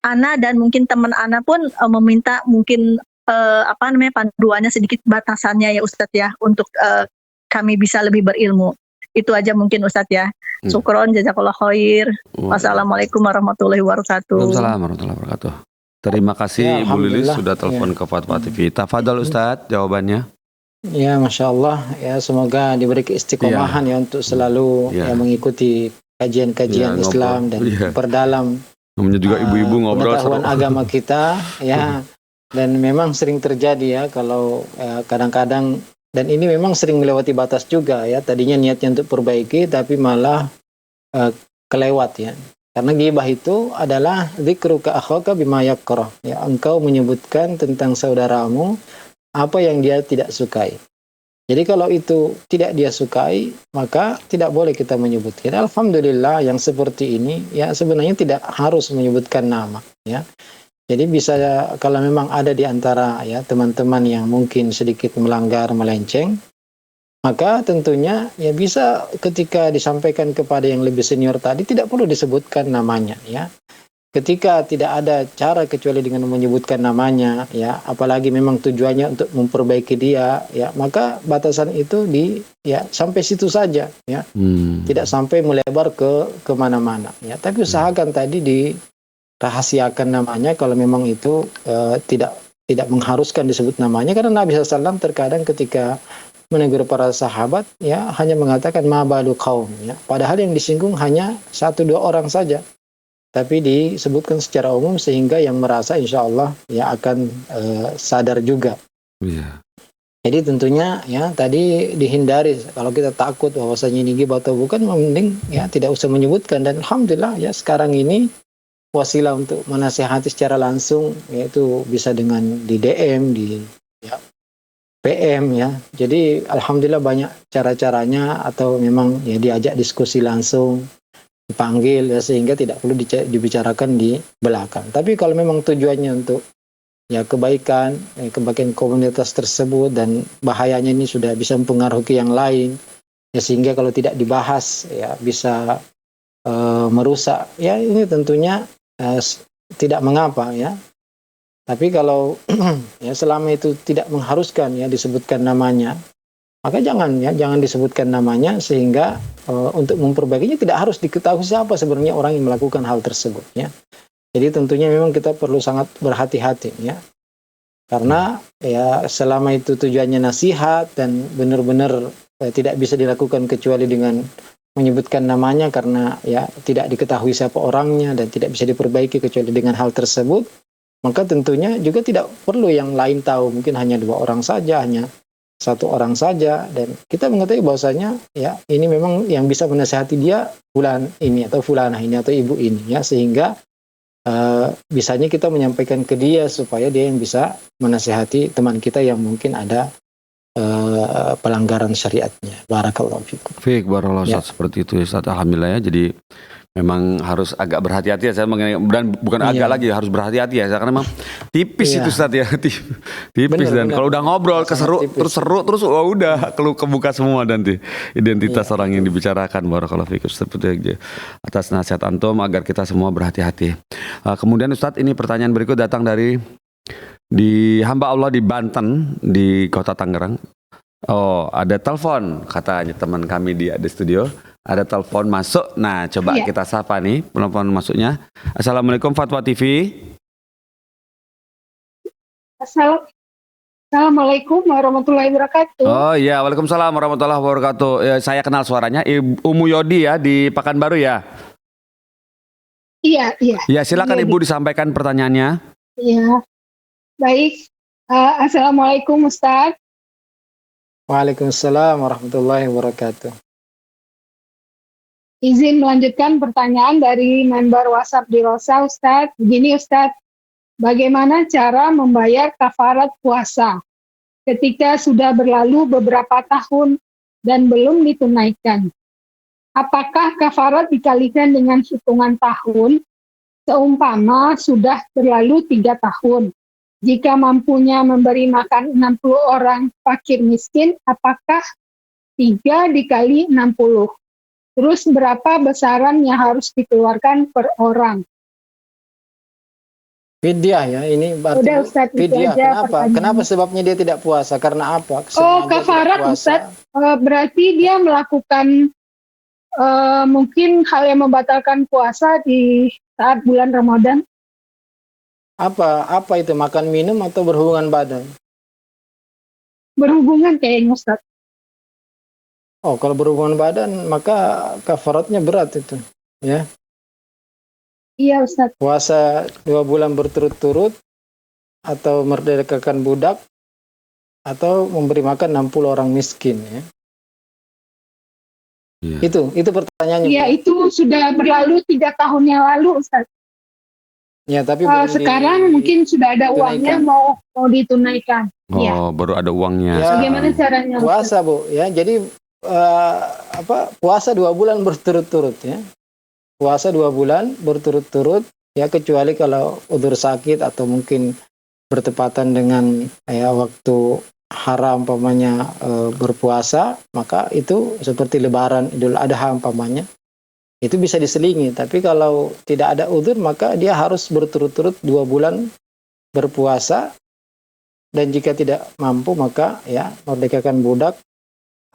Ana dan mungkin teman Ana pun meminta mungkin panduannya sedikit batasannya ya Ustadz ya untuk kami bisa lebih berilmu. Itu aja mungkin Ustadz ya. Syukron, jazakallah khair. Wassalamualaikum warahmatullahi wabarakatuh. Waalaikumsalam warahmatullahi wabarakatuh. Terima kasih Ibu Lilis sudah telepon ke Fatwa TV. Tafadhal Ustadz jawabannya. Ya, Masya Allah. Ya, semoga diberi keistiqomahan ya untuk selalu mengikuti kajian-kajian Islam dan perdalam. Namanya juga ibu-ibu ngobrol pengetahuan agama kita ya. Dan memang sering terjadi ya kalau kadang-kadang dan ini memang sering melewati batas juga ya. Tadinya niatnya untuk perbaiki tapi malah kelewat ya. Karena ghibah itu adalah dzikruka akhaka bima yakrah. Ya, engkau menyebutkan tentang saudaramu apa yang dia tidak sukai. Jadi kalau itu tidak dia sukai, maka tidak boleh kita menyebutkan. Alhamdulillah yang seperti ini ya sebenarnya tidak harus menyebutkan nama ya. Jadi bisa kalau memang ada di antara ya teman-teman yang mungkin sedikit melanggar, melenceng, maka tentunya ya bisa ketika disampaikan kepada yang lebih senior tadi tidak perlu disebutkan namanya ya. Ketika tidak ada cara kecuali dengan menyebutkan namanya ya, apalagi memang tujuannya untuk memperbaiki dia ya, maka batasan itu sampai situ saja ya. Tidak sampai melebar ke kemana-mana ya. Tapi usahakan tadi dirahasiakan namanya kalau memang itu tidak mengharuskan disebut namanya, karena Nabi SAW terkadang ketika menegur para sahabat ya hanya mengatakan ma balu qaum ya, padahal yang disinggung hanya 1-2 orang saja, tapi disebutkan secara umum sehingga yang merasa insya Allah ya akan sadar juga. Jadi tentunya ya tadi dihindari, kalau kita takut bahwasanya ini ghibah atau bukan, mending ya tidak usah menyebutkan. Dan alhamdulillah ya sekarang ini wasilah untuk menasihati secara langsung, yaitu bisa dengan di DM, di ya, PM ya. Jadi alhamdulillah banyak cara-caranya, atau memang ya diajak diskusi langsung, dipanggil ya, sehingga tidak perlu dibicarakan di belakang. Tapi kalau memang tujuannya untuk ya kebaikan komunitas tersebut, dan bahayanya ini sudah bisa mempengaruhi yang lain ya, sehingga kalau tidak dibahas ya bisa merusak ya, ini tentunya tidak mengapa ya. Tapi kalau ya selama itu tidak mengharuskan ya disebutkan namanya, maka jangan disebutkan namanya, sehingga untuk memperbaikinya tidak harus diketahui siapa sebenarnya orang yang melakukan hal tersebut ya. Jadi tentunya memang kita perlu sangat berhati-hati ya. Karena ya selama itu tujuannya nasihat dan benar-benar tidak bisa dilakukan kecuali dengan menyebutkan namanya, karena ya tidak diketahui siapa orangnya dan tidak bisa diperbaiki kecuali dengan hal tersebut, maka tentunya juga tidak perlu yang lain tahu. Mungkin hanya 2 orang saja, hanya 1 orang saja, dan kita mengetahui bahwasanya ya ini memang yang bisa menasihati dia fulan ini atau fulanah ini atau ibu ini ya, sehingga bisanya kita menyampaikan ke dia supaya dia yang bisa menasihati teman kita yang mungkin ada pelanggaran syariatnya. Barakallahu fikum. Fik, barakallahu Ya. Ustaz, seperti itu Ustaz. Alhamdulillah ya. Jadi memang harus agak berhati-hati ya saya dan bukan agak Iya. lagi, harus berhati-hati ya, karena memang tipis Iya. itu Ustaz ya. Tipis, dan Benar. kalau udah ngobrol Sangat tipis. terus wah udah kebuka semua nanti identitas Iya, orang yang dibicarakan. Barakallahu fikum seperti atas nasihat antum agar kita semua berhati-hati. Kemudian Ustaz, ini pertanyaan berikut datang dari hamba Allah di Banten, di Kota Tangerang. Oh, ada telepon katanya teman kami di studio. Ada telepon masuk. Nah, coba Iya. kita sapa nih telepon masuknya. Assalamualaikum Fatwa TV. Assalamualaikum warahmatullahi wabarakatuh. Oh iya, waalaikumsalam warahmatullahi wabarakatuh. Ya, saya kenal suaranya, Umu Yodi ya di Pekanbaru ya. Iya. Ya, silakan Iya, Ibu disampaikan pertanyaannya. Iya. Baik. Assalamualaikum Ustaz. Waalaikumsalam warahmatullahi wabarakatuh. Izin melanjutkan pertanyaan dari member WhatsApp di Rosa, Ustaz. Begini Ustaz, bagaimana cara membayar kafarat puasa ketika sudah berlalu beberapa tahun dan belum ditunaikan? Apakah kafarat dikalikan dengan hitungan tahun, seumpama sudah berlalu 3 tahun? Jika mampunya memberi makan 60 orang fakir miskin, apakah 3 dikali 60? Terus berapa besaran yang harus dikeluarkan per orang? Fidyah ya, ini berarti Udah Ustaz, itu fidyah. aja Kenapa? pertanyaannya. Kenapa sebabnya dia tidak puasa? Karena apa? Oh, Sengaja tidak kafarat puasa. Ustaz. Berarti dia melakukan mungkin hal yang membatalkan puasa di saat bulan Ramadan. Apa itu? Makan minum atau berhubungan badan? Berhubungan kayaknya Ustaz. Oh, kalau berhubungan badan maka kafaratnya berat itu, ya. Iya Ustaz. Puasa 2 bulan berturut-turut, atau merdekakan budak, atau memberi makan 60 orang miskin ya. Iya. Itu pertanyaannya. Iya, itu sudah berlalu 3 tahun yang lalu Ustaz. Ya, tapi belum Sekarang mungkin sudah ada uangnya, mau ditunaikan. Iya. Oh, baru ada uangnya. Ya. Bagaimana caranya Ustaz? puasa, Bu, ya. Jadi puasa 2 bulan berturut-turut ya. Puasa 2 bulan berturut-turut ya, kecuali kalau udzur sakit atau mungkin bertepatan dengan ya waktu haram umpamanya berpuasa, maka itu seperti lebaran, Idul Adha umpamanya. Itu bisa diselingi, tapi kalau tidak ada udzur maka dia harus berturut-turut 2 bulan berpuasa, dan jika tidak mampu maka ya merdekakan budak,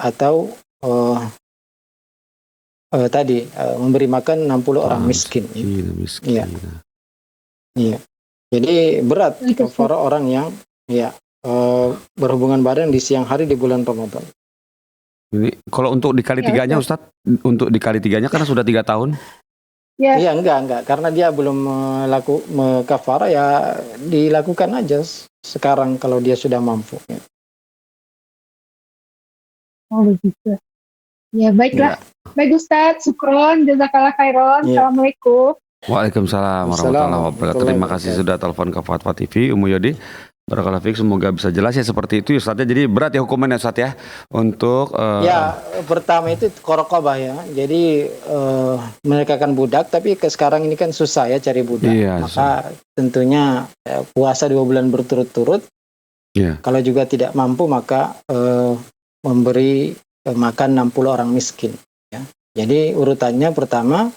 atau memberi makan 60 orang miskin. Miskin. Iya. Iya. Jadi berat Itu, Ustaz. para orang yang ya berhubungan badan di siang hari di bulan Ramadan. Ini kalau untuk dikali Ya, tiganya Ustaz, untuk dikali tiganya karena sudah 3 tahun. Ya, Iya, enggak, karena dia belum kafarah, ya dilakukan aja sekarang kalau dia sudah mampu. Ya. oh begitu. Ya baiklah. Baik Ustaz, syukron, jazakallah khairan. Iya. Assalamualaikum. Waalaikumsalam warahmatullahi wabarakatuh. Terima kasih sudah telepon ke Fatwa TV, Umu Yodi. Barakallahu fiik, semoga bisa jelas ya seperti itu Ustaz. Jadi berat ya hukumannya Ustaz ya untuk Ya, pertama itu korokobah ya. Jadi mereka kan budak, tapi sekarang ini kan susah ya cari budak. Iya, Maka tentunya puasa 2 bulan berturut-turut. Iya. Kalau juga tidak mampu maka memberi makan 60 orang miskin. Ya. Jadi urutannya pertama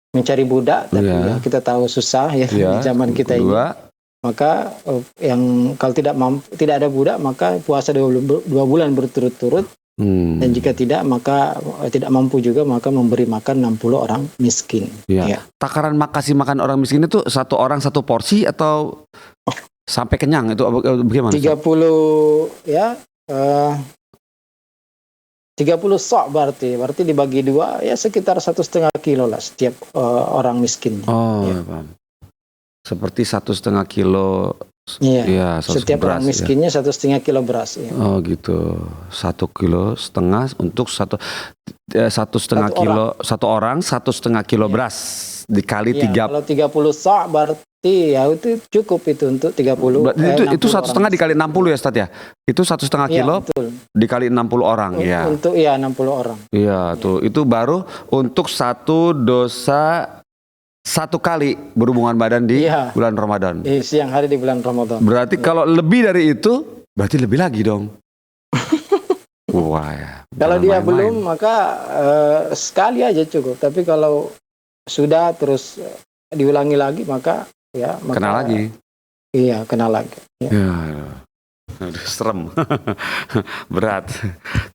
mencari budak, tapi Iya. ya kita tahu susah ya Iya. di zaman kita ini. Kedua, Maka yang kalau tidak mampu, tidak ada budak maka puasa 2 bulan berturut-turut. Dan jika tidak maka tidak mampu juga maka memberi makan 60 orang miskin. Iya. Ya. Takaran kasih makan orang miskin itu satu orang satu porsi atau sampai kenyang itu bagaimana? 30 ya 30 sok berarti dibagi 2 ya sekitar 1,5 kilo lah setiap orang miskin. Oh, Ya. paham. Seperti 1,5 kilo. Iya. Iya, Setiap orang beras, ya. miskinnya 1,5 kilo beras. Ya. Oh gitu, 1,5 kilo untuk 1,5 kilo satu orang 1,5 kilo beras dikali Iya, 3. kalau 30 sok berarti ya itu cukup itu untuk 30. Itu 1,5 dikali 60 ya Ustaz ya? Itu 1,5 kilo betul. dikali 60 orang ya. Untuk 60 orang. Iya tuh, itu baru untuk satu dosa satu kali berhubungan badan di Iya. bulan Ramadan. Siang hari di bulan Ramadan. Berarti kalau lebih dari itu, berarti lebih lagi dong. Wah ya. Kalau jangan dia main-main. belum maka sekali aja cukup. Tapi kalau sudah terus diulangi lagi maka Kena lagi. Iya, kena lagi. Ya. Ya. Aduh, serem. Berat.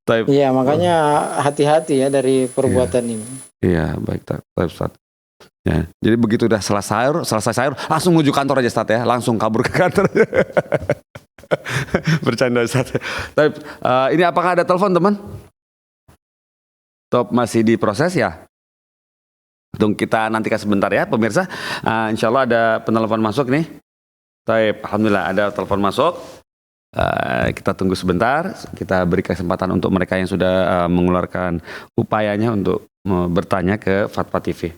Tapi Iya, makanya hati-hati ya dari perbuatan ini. iya, baik Ustaz. Ya, jadi begitu udah selesai sayur, langsung menuju kantor aja Ustaz ya, langsung kabur ke kantor. Bercanda Ustaz. Tapi ini apakah ada telepon teman? Top masih diproses ya? Tunggu kita nantikan sebentar ya pemirsa. Insya Allah ada penelpon masuk nih. Taib, alhamdulillah ada telepon masuk. Kita tunggu sebentar. Kita beri kesempatan untuk mereka yang sudah mengeluarkan upayanya untuk bertanya ke Fatwa TV.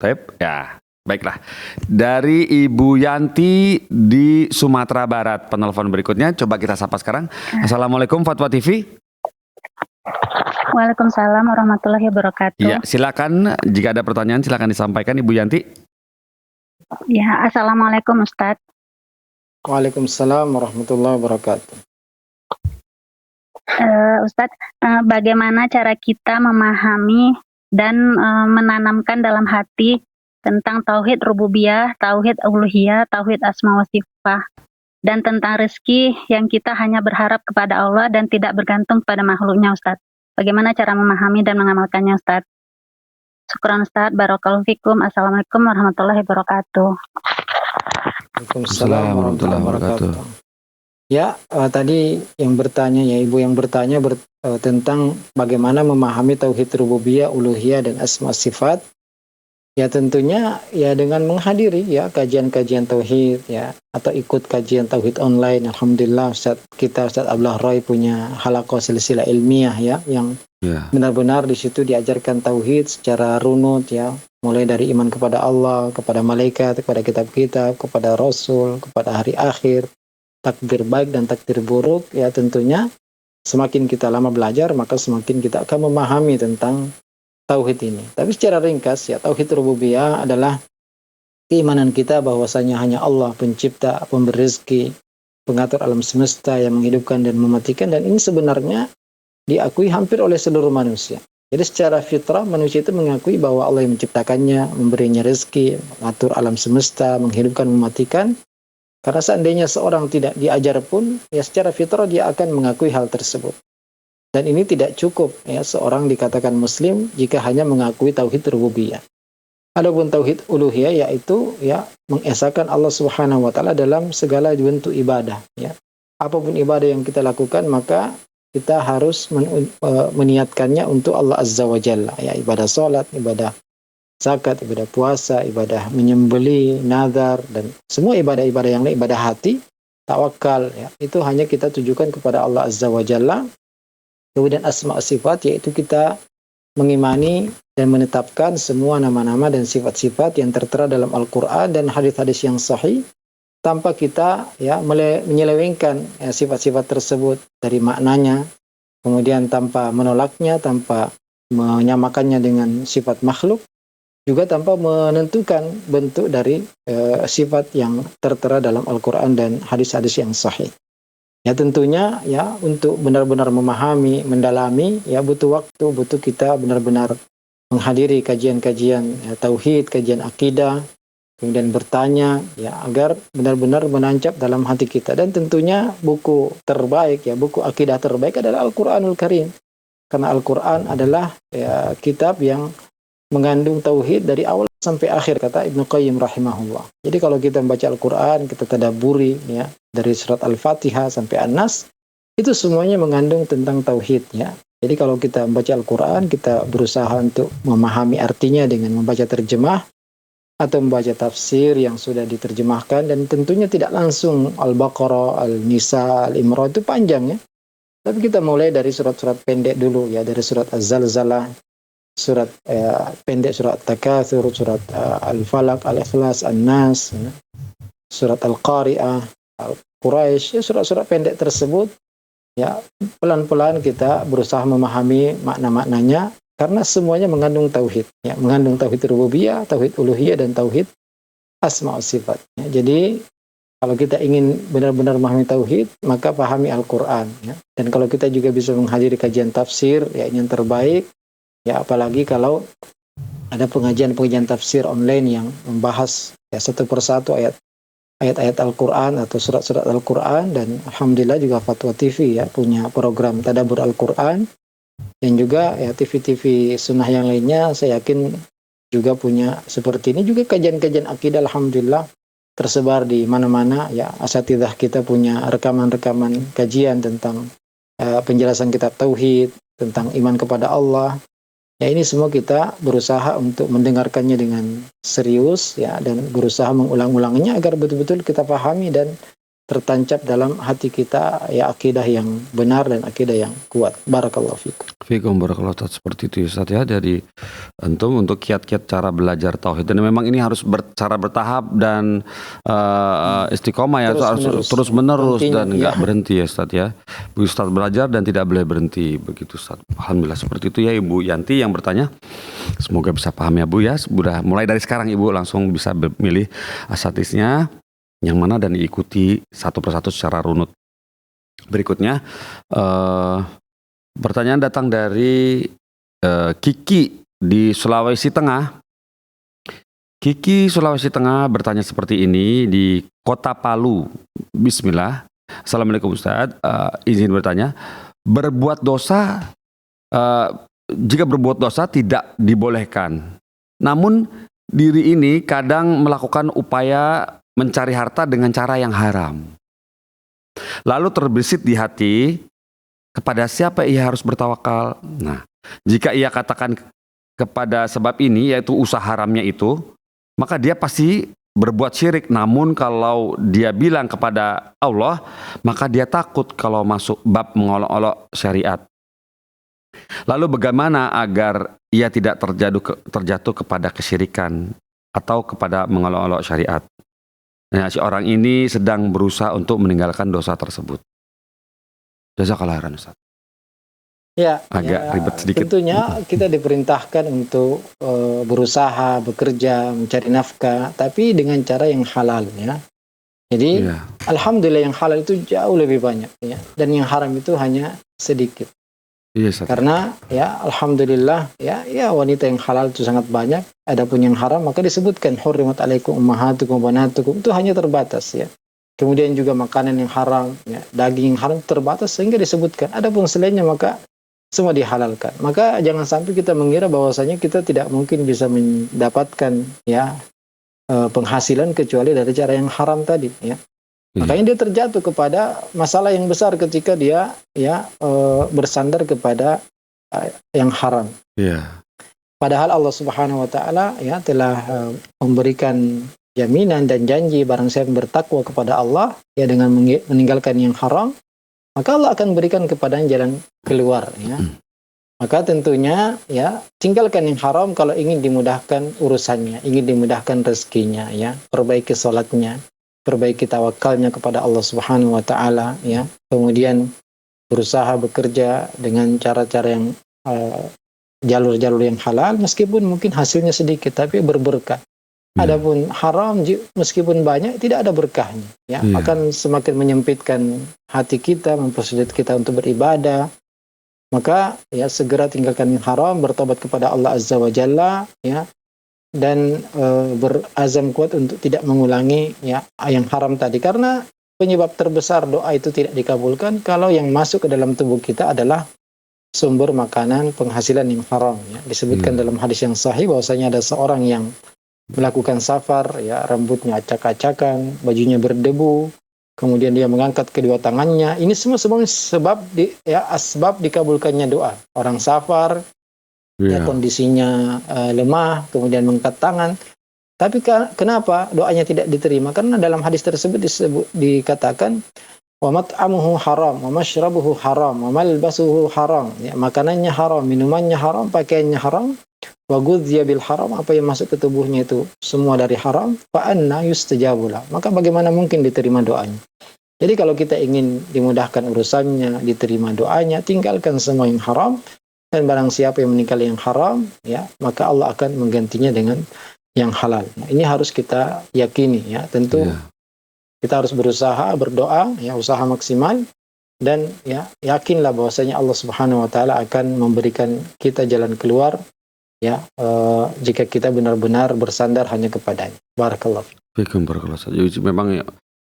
Taib, ya baiklah. Dari Ibu Yanti di Sumatera Barat, penelpon berikutnya. Coba kita sapa sekarang. Assalamualaikum Fatwa TV. Waalaikumsalam warahmatullahi wabarakatuh. Iya, silakan. Jika ada pertanyaan, silakan disampaikan Ibu Yanti. Ya, assalamualaikum Ustadz. Waalaikumsalam warahmatullahi wabarakatuh. Ustadz, bagaimana cara kita memahami dan menanamkan dalam hati tentang tauhid rububiyah, tauhid uluhiyah, tauhid asma wa sifat, dan tentang rezeki yang kita hanya berharap kepada Allah dan tidak bergantung kepada makhluknya Ustadz. Bagaimana cara memahami dan mengamalkannya Ustadz? Syukran Ustadz, barakallahu fikum. Assalamualaikum warahmatullahi wabarakatuh. Waalaikumsalam warahmatullahi wabarakatuh. Ya, tadi yang bertanya ya Ibu yang bertanya tentang bagaimana memahami tauhid rububiyah, uluhiyah dan asma sifat. Ya tentunya ya dengan menghadiri ya kajian-kajian tauhid ya atau ikut kajian tauhid online. Alhamdulillah Ustaz Abdullah Roy punya halaqah silsilah ilmiah ya yang benar-benar di situ diajarkan tauhid secara runut ya, mulai dari iman kepada Allah, kepada malaikat, kepada kitab-kitab, kepada rasul, kepada hari akhir, takdir baik dan takdir buruk. Ya tentunya semakin kita lama belajar maka semakin kita akan memahami tentang tauhid ini. Tapi secara ringkas ya, tauhid rububiyah adalah keimanan kita bahwasanya hanya Allah pencipta, pemberi rezeki, pengatur alam semesta yang menghidupkan dan mematikan, dan ini sebenarnya diakui hampir oleh seluruh manusia. Jadi secara fitrah manusia itu mengakui bahwa Allah yang menciptakannya, memberinya rezeki, mengatur alam semesta, menghidupkan, mematikan. Karena seandainya seorang tidak diajar pun, ya secara fitrah dia akan mengakui hal tersebut. Dan ini tidak cukup ya seorang dikatakan muslim jika hanya mengakui tauhid rububiyah. Adapun tauhid uluhiyah yaitu ya mengesahkan Allah Subhanahu wa taala dalam segala bentuk ibadah ya. Apapun ibadah yang kita lakukan maka kita harus meniatkannya untuk Allah Azza wa Jalla ya, ibadah salat, ibadah zakat, ibadah puasa, ibadah menyembeli, nazar, dan semua ibadah-ibadah yang lain, ibadah hati, tawakal ya, itu hanya kita tujukan kepada Allah Azza wa Jalla. Kemudian asma sifat yaitu kita mengimani dan menetapkan semua nama-nama dan sifat-sifat yang tertera dalam Al-Quran dan hadis-hadis yang sahih tanpa kita ya menyelewengkan ya, sifat-sifat tersebut dari maknanya, kemudian tanpa menolaknya, tanpa menyamakannya dengan sifat makhluk, juga tanpa menentukan bentuk dari sifat yang tertera dalam Al-Quran dan hadis-hadis yang sahih. Ya tentunya ya untuk benar-benar memahami, mendalami ya butuh waktu, butuh kita benar-benar menghadiri kajian-kajian ya, tauhid, kajian akidah, kemudian bertanya ya agar benar-benar menancap dalam hati kita. Dan tentunya buku terbaik ya, buku akidah terbaik adalah Al-Qur'anul Karim. Karena Al-Qur'an adalah ya kitab yang mengandung tauhid dari awal sampai akhir, kata Ibnu Qayyim rahimahullah. Jadi kalau kita membaca Al-Qur'an, kita tadabburi ya dari surat Al-Fatihah sampai An-Nas, itu semuanya mengandung tentang tauhid ya. Jadi kalau kita membaca Al-Qur'an, kita berusaha untuk memahami artinya dengan membaca terjemah atau membaca tafsir yang sudah diterjemahkan, dan tentunya tidak langsung Al-Baqarah, Al-Nisa, Al-Imran, itu panjang ya. Tapi kita mulai dari surat-surat pendek dulu ya, dari surat Az-Zalzalah, surat pendek surat Takatsur, surat Al-Falaq, Al-Ikhlas, An-Nas, ya, surat Al-Qari'ah, Al-Quraisy, ya, surat-surat pendek tersebut ya pelan-pelan kita berusaha memahami makna-maknanya karena semuanya mengandung tauhid ya, mengandung tauhid rububiyah, tauhid uluhiyah, dan tauhid asma wa sifat ya. Jadi kalau kita ingin benar-benar memahami tauhid, maka pahami Al-Qur'an ya. Dan kalau kita juga bisa menghadiri kajian tafsir ya, ini yang terbaik. Ya apalagi kalau ada pengajian-pengajian tafsir online yang membahas ya satu persatu ayat-ayat Al-Qur'an atau surat-surat Al-Qur'an. Dan alhamdulillah juga Fatwa TV ya punya program Tadabbur Al-Qur'an, dan juga ya TV-TV sunnah yang lainnya saya yakin juga punya seperti ini. Juga kajian-kajian akidah alhamdulillah tersebar di mana-mana ya. Asatidzah kita punya rekaman-rekaman kajian tentang penjelasan kitab tauhid, tentang iman kepada Allah. Ya ini semua kita berusaha untuk mendengarkannya dengan serius ya, dan berusaha mengulang-ulangnya agar betul-betul kita pahami dan tertancap dalam hati kita ya akidah yang benar dan akidah yang kuat. Barakallahu fikum. Fikum barakallahu ta'ala, seperti itu Ustaz ya, dari antum untuk kiat-kiat cara belajar tauhid. Dan memang ini harus secara bertahap dan istiqomah ya, harus terus menerus dan enggak berhenti ya Ustaz ya. Ustaz belajar dan tidak boleh berhenti, begitu Ustaz. Alhamdulillah seperti itu ya. Ibu Yanti yang bertanya, semoga bisa paham ya Bu ya. Sudah mulai dari sekarang Ibu langsung bisa memilih asatidnya yang mana dan diikuti satu persatu secara runut. Berikutnya pertanyaan datang dari Kiki di Sulawesi Tengah. Kiki Sulawesi Tengah bertanya seperti ini di Kota Palu. Bismillah. Assalamualaikum Ustaz. Izin bertanya, jika berbuat dosa tidak dibolehkan. Namun diri ini kadang melakukan upaya mencari harta dengan cara yang haram. Lalu terbesit di hati, kepada siapa ia harus bertawakal? Nah, jika ia katakan kepada sebab ini, yaitu usaha haramnya itu, maka dia pasti berbuat syirik. Namun kalau dia bilang kepada Allah, maka dia takut kalau masuk bab mengolok-olok syariat. Lalu bagaimana agar ia tidak terjatuh kepada kesyirikan atau kepada mengolok-olok syariat? Nah, si orang ini sedang berusaha untuk meninggalkan dosa tersebut. Jazakallahu khairan Ustaz. Ya, agak ribet sedikit. Tentunya kita diperintahkan untuk berusaha, bekerja, mencari nafkah, tapi dengan cara yang halal ya. Jadi alhamdulillah yang halal itu jauh lebih banyak ya, dan yang haram itu hanya sedikit. Yes, karena ya alhamdulillah ya wanita yang halal itu sangat banyak. Adapun yang haram maka disebutkan hurrimat alaikum ummahatukum wa banatukum, itu hanya terbatas ya. Kemudian juga makanan yang haram ya, daging yang haram terbatas sehingga disebutkan. Adapun selainnya maka semua dihalalkan. Maka jangan sampai kita mengira bahwasanya kita tidak mungkin bisa mendapatkan ya penghasilan kecuali dari cara yang haram tadi ya. Makanya dia terjatuh kepada masalah yang besar ketika dia bersandar kepada yang haram. Padahal Allah Subhanahu wa taala ya telah memberikan jaminan dan janji, barang siapa yang bertakwa kepada Allah ya dengan meninggalkan yang haram, maka Allah akan berikan kepadanya jalan keluar ya. Maka tentunya ya tinggalkan yang haram kalau ingin dimudahkan urusannya, ingin dimudahkan rezekinya ya. Perbaiki salatnya, perbaiki tawakalnya kepada Allah Subhanahu wa taala ya. Kemudian berusaha bekerja dengan cara-cara yang jalur-jalur yang halal meskipun mungkin hasilnya sedikit tapi berberkah. Adapun haram meskipun banyak tidak ada berkahnya ya. Akan semakin menyempitkan hati kita, mempersulit kita untuk beribadah. Maka ya segera tinggalkan yang haram, bertobat kepada Allah Azza wa Jalla ya, dan berazam kuat untuk tidak mengulangi ya yang haram tadi, karena penyebab terbesar doa itu tidak dikabulkan kalau yang masuk ke dalam tubuh kita adalah sumber makanan penghasilan yang haram ya. Disebutkan dalam hadis yang sahih bahwasanya ada seorang yang melakukan safar ya, rambutnya acak-acakan, bajunya berdebu, kemudian dia mengangkat kedua tangannya. Ini semua sebab asbab dikabulkannya doa. Orang safar, ya, kondisinya lemah, kemudian mengangkat tangan. Tapi kenapa doanya tidak diterima? Karena dalam hadis tersebut dikatakan wa mat'amuhu haram, wa mashrabuhu haram, wa malbasuhu haram. Ya, makanannya haram, minumannya haram, pakaiannya haram. Wa ghudhiya bil haram, apa yang masuk ke tubuhnya itu semua dari haram. Fa anna yustajabu lah. Maka bagaimana mungkin diterima doanya? Jadi kalau kita ingin dimudahkan urusannya, diterima doanya, tinggalkan semua yang haram, dan barang siapa yang meninggal yang haram, ya, maka Allah akan menggantinya dengan yang halal. Nah, ini harus kita yakini ya. Tentu kita harus berusaha, berdoa, ya, usaha maksimal, dan ya yakinlah bahwasanya Allah Subhanahu wa taala akan memberikan kita jalan keluar ya, jika kita benar-benar bersandar hanya kepadanya. Barakallah. Jadi memang ya,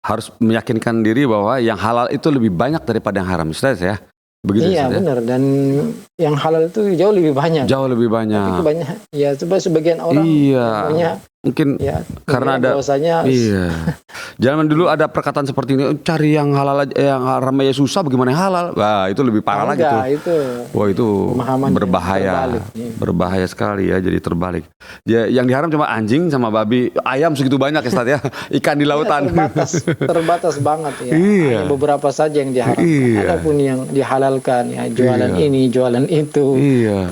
harus meyakinkan diri bahwa yang halal itu lebih banyak daripada yang haram, Ustaz ya. Begitu, iya, benar. Dan yang halal itu jauh lebih banyak. Jauh lebih banyak. Tapi kebanyakan, ya, coba sebagian orang mungkin ya, karena ada bahwasanya zaman dulu ada perkataan seperti ini, cari yang halal aja, yang haram aja susah, bagaimana yang halal? Wah, itu lebih parah lagi tuh. Wah, itu berbahaya. Berbahaya sekali ya, jadi terbalik. Ya, yang diharam cuma anjing sama babi, ayam segitu banyak ya, Ustaz ya. Ikan di lautan. Terbatas banget ya. Hanya beberapa saja yang diharamkan. Adapun yang dihalalkan ya, jualan ini, jualan itu.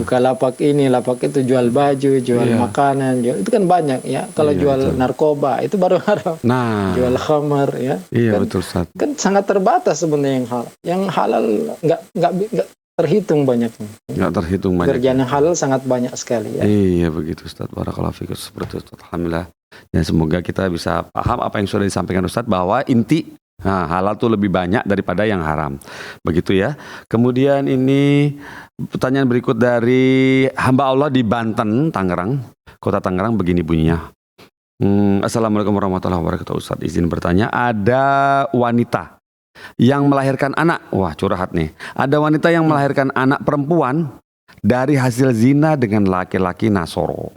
Buka lapak ini, lapak itu, jual baju, jual makanan, itu kan banyak ya. Kalau jual narkoba itu baru haram. Nah, jual khamar ya. Iya, kan, betul, Ustaz. Kan sangat terbatas sebenarnya yang halal. Yang halal nggak terhitung banyaknya. Nggak terhitung banyak. Kerjaan yang halal sangat banyak sekali ya. Iya, begitu, Ustaz. Barakallahu fikum. Seperti itu, alhamdulillah. Dan semoga kita bisa paham apa yang sudah disampaikan Ustaz, bahwa inti halal itu lebih banyak daripada yang haram. Begitu ya. Kemudian ini pertanyaan berikut dari hamba Allah di Banten, Tangerang. Kota Tangerang, begini bunyinya. Assalamualaikum warahmatullahi wabarakatuh. Ustaz, izin bertanya, ada wanita yang melahirkan anak. Wah, curhat nih. Ada wanita yang melahirkan anak perempuan dari hasil zina dengan laki-laki Nasoro.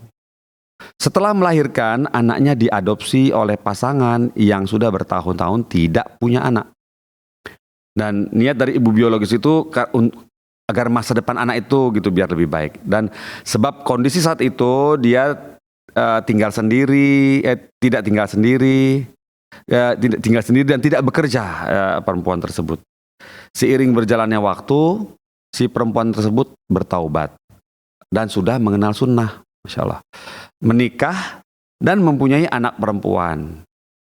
Setelah melahirkan, anaknya diadopsi oleh pasangan yang sudah bertahun-tahun tidak punya anak. Dan niat dari ibu biologis itu agar masa depan anak itu gitu biar lebih baik. Dan sebab kondisi saat itu dia tidak tinggal sendiri dan tidak bekerja, perempuan tersebut. Seiring berjalannya waktu, si perempuan tersebut bertaubat dan sudah mengenal sunnah, Masya Allah, menikah dan mempunyai anak perempuan.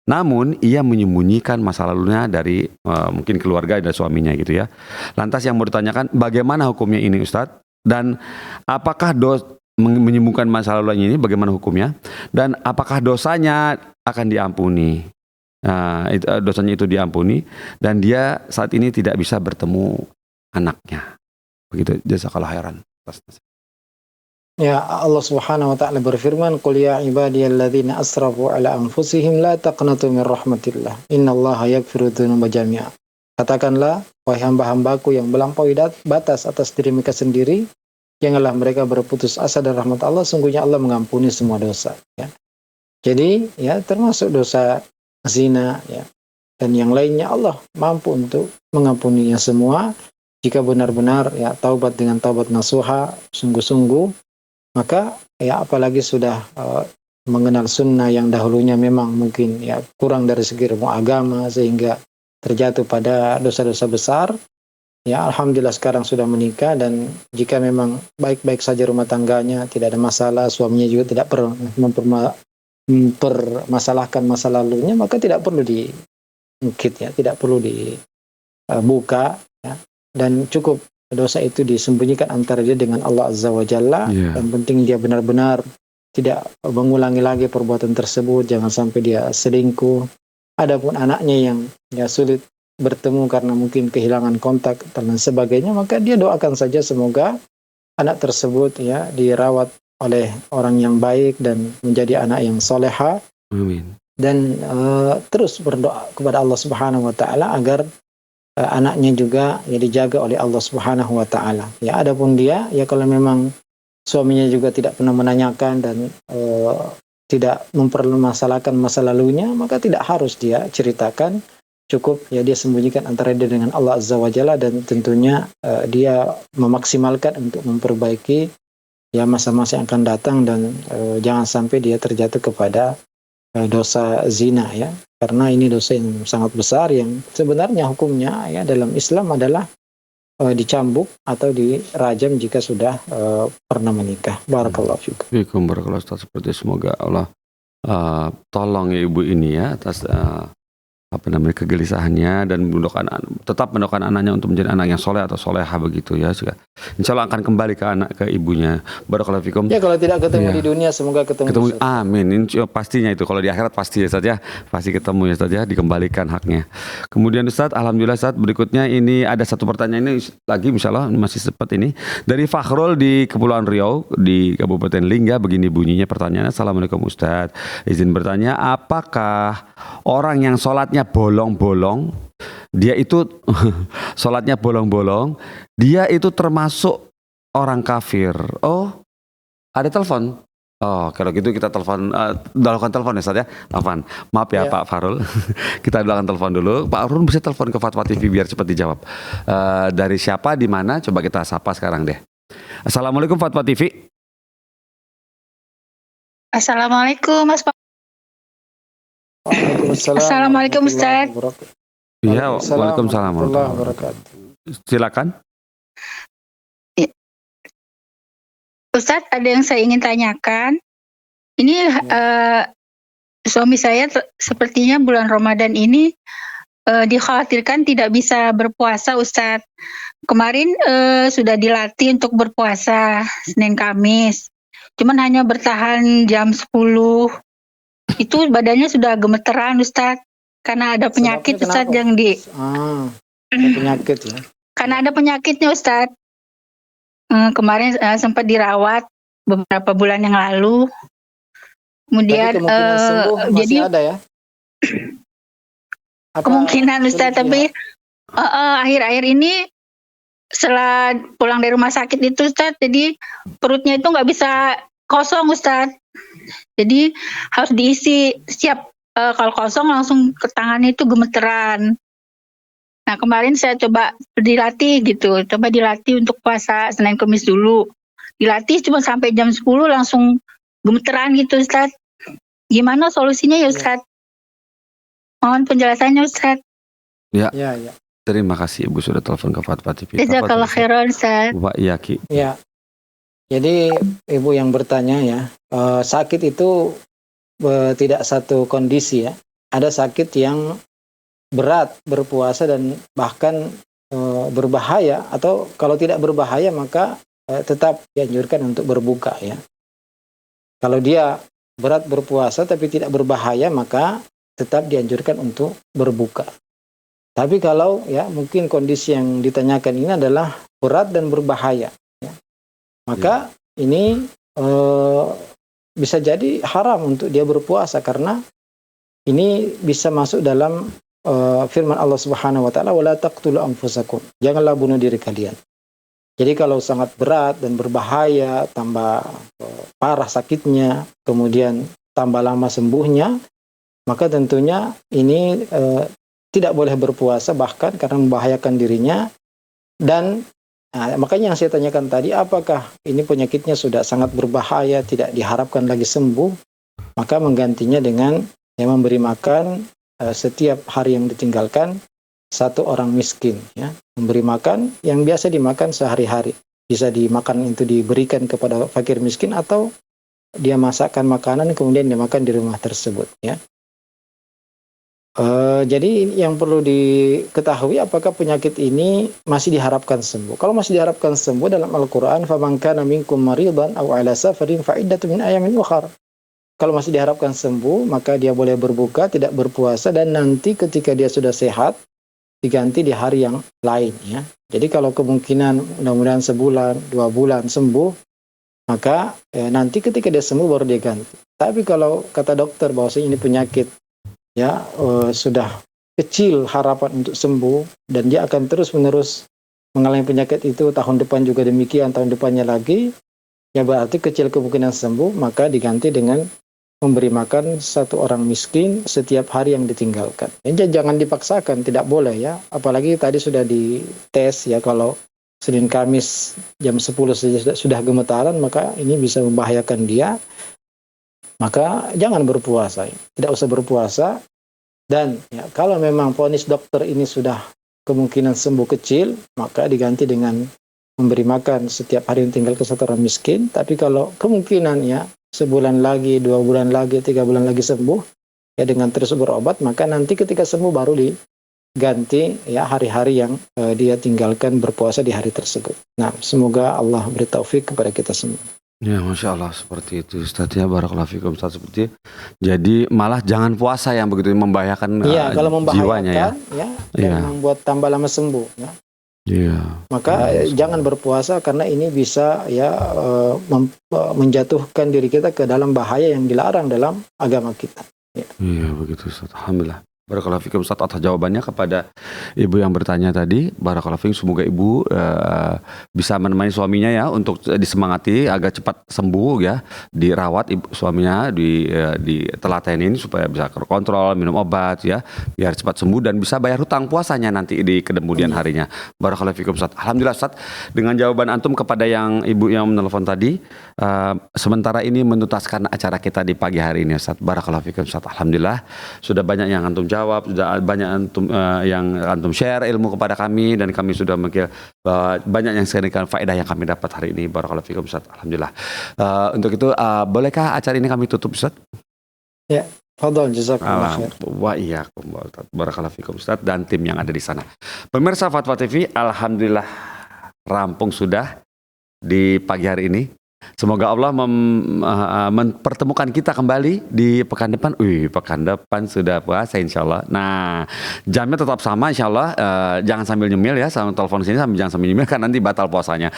Namun ia menyembunyikan masa lalunya dari mungkin keluarga dan suaminya gitu ya. Lantas yang mau ditanyakan, bagaimana hukumnya ini, Ustadz? Dan apakah menyembunyikan masa lalunya ini bagaimana hukumnya? Dan apakah dosanya akan diampuni? Nah, dosanya itu diampuni dan dia saat ini tidak bisa bertemu anaknya. Begitu, jazakallahu khairan. Ya, Allah Subhanahu wa taala berfirman, "Qul ya ibadiyalladzina asrafu ala anfusihim la taqnatu min rahmatillah. Innallaha yaghfiru dzunuba jami'a." Katakanlah, wahai hamba-hambaku yang melampaui batas atas diri mereka sendiri, janganlah mereka berputus asa dari rahmat Allah, sungguhnya Allah mengampuni semua dosa, ya. Jadi, ya, termasuk dosa zina, ya, dan yang lainnya Allah mampu untuk mengampuninya semua jika benar-benar ya taubat dengan taubat nasuha, sungguh-sungguh. Maka ya apalagi sudah mengenal sunnah yang dahulunya memang mungkin ya kurang dari segi ilmu agama sehingga terjatuh pada dosa-dosa besar, ya alhamdulillah sekarang sudah menikah, dan jika memang baik-baik saja rumah tangganya, tidak ada masalah, suaminya juga tidak mempermasalahkan masa lalunya, maka tidak perlu diungkit ya, tidak perlu dibuka ya, dan cukup dosa itu disembunyikan antara dia dengan Allah Azza wa Jalla. Yang penting dia benar-benar tidak mengulangi lagi perbuatan tersebut, jangan sampai dia selingkuh. Adapun anaknya yang ya sulit bertemu karena mungkin kehilangan kontak dan sebagainya, maka dia doakan saja semoga anak tersebut ya dirawat oleh orang yang baik dan menjadi anak yang soleha. Amin. Dan terus berdoa kepada Allah Subhanahu wa taala agar anaknya juga ya dijaga oleh Allah Subhanahu wa taala. Ya adapun dia ya kalau memang suaminya juga tidak pernah menanyakan dan tidak mempermasalahkan masa lalunya, maka tidak harus dia ceritakan. Cukup ya dia sembunyikan antara dia dengan Allah Azza wa Jalla, dan tentunya dia memaksimalkan untuk memperbaiki ya masa-masa yang akan datang, dan jangan sampai dia terjatuh kepada dosa zina ya, karena ini dosa yang sangat besar yang sebenarnya hukumnya ya dalam Islam adalah dicambuk atau dirajam jika sudah pernah menikah. Barakallahu fikum. Barakallahu Ustaz. Seperti semoga Allah tolong ya ibu ini ya atas kegelisahannya, dan tetap mendoakan anaknya untuk menjadi anak yang soleh atau soleha begitu ya. Insya Allah akan kembali ke ibunya. Barakallahu fikum. Ya kalau tidak ketemu di dunia, semoga ketemu. Amin. Pastinya itu. Kalau di akhirat pasti ya Ustaz ya. Pasti ketemu ya Ustaz ya, dikembalikan haknya. Kemudian Ustaz, alhamdulillah Ustaz, berikutnya ini ada satu pertanyaan ini lagi, insya Allah masih sempat ini. Dari Fakhrul di Kepulauan Riau di Kabupaten Lingga, begini bunyinya pertanyaannya. Assalamualaikum Ustaz. Izin bertanya, apakah orang yang sholatnya bolong-bolong, dia itu sholatnya bolong-bolong, dia itu termasuk orang kafir? Oh, ada telepon. Oh, kalau gitu kita lakukan telepon ya Ustaz ya. Telepon. Maaf ya Pak Farul. Kita lakukan telepon dulu. Pak Farul bisa telepon ke Fatwa TV biar cepat dijawab. Dari siapa, di mana? Coba kita sapa sekarang deh. Assalamualaikum Fatwa TV. Assalamualaikum Mas Pak. Assalamualaikum Ustaz. Iya, waalaikumsalam warahmatullahi wabarakatuh. Silakan. Ustaz, ada yang saya ingin tanyakan. Ini suami saya sepertinya bulan Ramadan ini dikhawatirkan tidak bisa berpuasa, Ustaz. Kemarin sudah dilatih untuk berpuasa Senin Kamis. Cuman hanya bertahan jam 10. Itu badannya sudah gemeteran Ustaz. Karena ada penyakit Ustaz yang penyakit ya. Karena ada penyakitnya Ustaz. Kemarin sempat dirawat beberapa bulan yang lalu. Kemudian kemungkinan sembuh masih jadi ada ya? Kemungkinan Ustaz, tapi akhir-akhir ini setelah pulang dari rumah sakit itu Ustaz, jadi perutnya itu nggak bisa kosong Ustaz. Jadi harus diisi setiap kalau kosong langsung ke tangannya itu gemeteran. Nah kemarin saya coba dilatih untuk puasa Senin Kamis dulu. Dilatih cuma sampai jam 10 langsung gemeteran gitu Ustaz. Gimana solusinya ya Ustaz? Mohon penjelasannya Ustaz. Ya. Terima kasih Ibu sudah telepon ke Fatwa TV. Jazakallah khairan Ustaz. Wa iyaki. Ya. Jadi Ibu yang bertanya ya, sakit itu tidak satu kondisi ya. Ada sakit yang berat berpuasa dan bahkan berbahaya, atau kalau tidak berbahaya maka tetap dianjurkan untuk berbuka ya. Kalau dia berat berpuasa tapi tidak berbahaya, maka tetap dianjurkan untuk berbuka. Tapi kalau ya mungkin kondisi yang ditanyakan ini adalah berat dan berbahaya ya, maka ini bisa jadi haram untuk dia berpuasa, karena ini bisa masuk dalam firman Allah Subhanahu wa taala, wala taqtulu anfusakum. Janganlah bunuh diri kalian. Jadi kalau sangat berat dan berbahaya, tambah parah sakitnya, kemudian tambah lama sembuhnya, maka tentunya ini tidak boleh berpuasa, bahkan karena membahayakan dirinya. Dan makanya yang saya tanyakan tadi, apakah ini penyakitnya sudah sangat berbahaya, tidak diharapkan lagi sembuh, maka menggantinya dengan memberi makan setiap hari yang ditinggalkan satu orang miskin, ya, memberi makan yang biasa dimakan sehari-hari. Bisa dimakan itu diberikan kepada fakir miskin atau dia masakkan makanan kemudian dimakan di rumah tersebut, ya. Jadi yang perlu diketahui apakah penyakit ini masih diharapkan sembuh. Kalau masih diharapkan sembuh dalam Al-Quran, فَمَنْ كَانَ مِنْكُمْ مَرِيضًا أَوْ عَلَى سَفَرٍ فَعِدَّةٌ مِنْ أَيَّامٍ أُخَرَ. Kalau masih diharapkan sembuh, maka dia boleh berbuka, tidak berpuasa, dan nanti ketika dia sudah sehat, diganti di hari yang lain, ya. Jadi kalau kemungkinan mudah-mudahan sebulan, 2 bulan sembuh, maka nanti ketika dia sembuh baru dia ganti. Tapi kalau kata dokter bahwa ini penyakit, ya, sudah kecil harapan untuk sembuh dan dia akan terus-menerus mengalami penyakit itu, tahun depan juga demikian, tahun depannya lagi, ya berarti kecil kemungkinan sembuh, maka diganti dengan memberi makan satu orang miskin setiap hari yang ditinggalkan. Jadi jangan dipaksakan, tidak boleh, ya. Apalagi tadi sudah dites, ya, kalau Senin Kamis jam 10 saja sudah gemetaran, maka ini bisa membahayakan dia. Maka jangan berpuasa, tidak usah berpuasa. Dan ya, kalau memang vonis dokter ini sudah kemungkinan sembuh kecil, maka diganti dengan memberi makan setiap hari yang tinggal ke satu orang miskin. Tapi kalau kemungkinan, ya, sebulan lagi, 2 bulan lagi, 3 bulan lagi sembuh, ya, dengan terus berobat, maka nanti ketika sembuh baru diganti, ya, hari-hari yang dia tinggalkan berpuasa di hari tersebut. Nah, semoga Allah beri taufik kepada kita semua. Ya, Masya Allah, seperti itu Ustaz, ya. Barakallahu fikum Ustaz, seperti itu. Jadi malah jangan puasa yang begitu membahayakan Iya, kalau jiwanya, ya. Dan membuat tambah lama sembuh, ya. Iya. Maka jangan berpuasa karena ini bisa, ya, menjatuhkan diri kita ke dalam bahaya yang dilarang dalam agama kita. Ya. Iya, begitu Ustaz. Alhamdulillah. Barakallahu fikum Ustaz atas jawabannya kepada ibu yang bertanya tadi. Barakallahu fikum, semoga ibu bisa menemani suaminya, ya, untuk disemangati agar cepat sembuh, ya. Dirawat ibu suaminya, ditelatenin supaya bisa terkontrol, minum obat, ya, biar cepat sembuh dan bisa bayar hutang puasanya nanti di kemudian harinya. Barakallahu fikum Ustaz. Alhamdulillah Ustaz, dengan jawaban antum kepada yang ibu yang menelpon tadi, sementara ini menuntaskan acara kita di pagi hari ini Ustaz. Barakallahu fikum Ustaz. Alhamdulillah sudah banyak yang antum jawab, sudah banyak yang antum share ilmu kepada kami, dan kami sudah mengira banyak yang sharingkan faedah yang kami dapat hari ini. Barakallahu fikum Ustaz. Alhamdulillah. Untuk itu bolehkah acara ini kami tutup Ustaz? Ya, fadhal, jazakallahu khair. Wa iyyakum Ustaz. Barakallahu fikum Ustaz dan tim yang ada di sana. Pemirsa Fatwa TV, alhamdulillah rampung sudah di pagi hari ini. Semoga Allah mempertemukan kita kembali di pekan depan. Pekan depan sudah puasa insya Allah. Nah, jamnya tetap sama insya Allah. Jangan sambil nyemil, ya, sama telepon sini, jangan sambil nyemil kan nanti batal puasanya.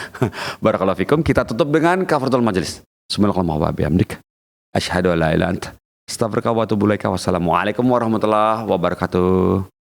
Barakallahu fikum. Kita tutup dengan kafaratul majelis. Subhanallah wa bihamdik. Asyhadu an la ilaha illa anta astaghfiruka wa atubu ilaika. Wassalamualaikum warahmatullahi wabarakatuh.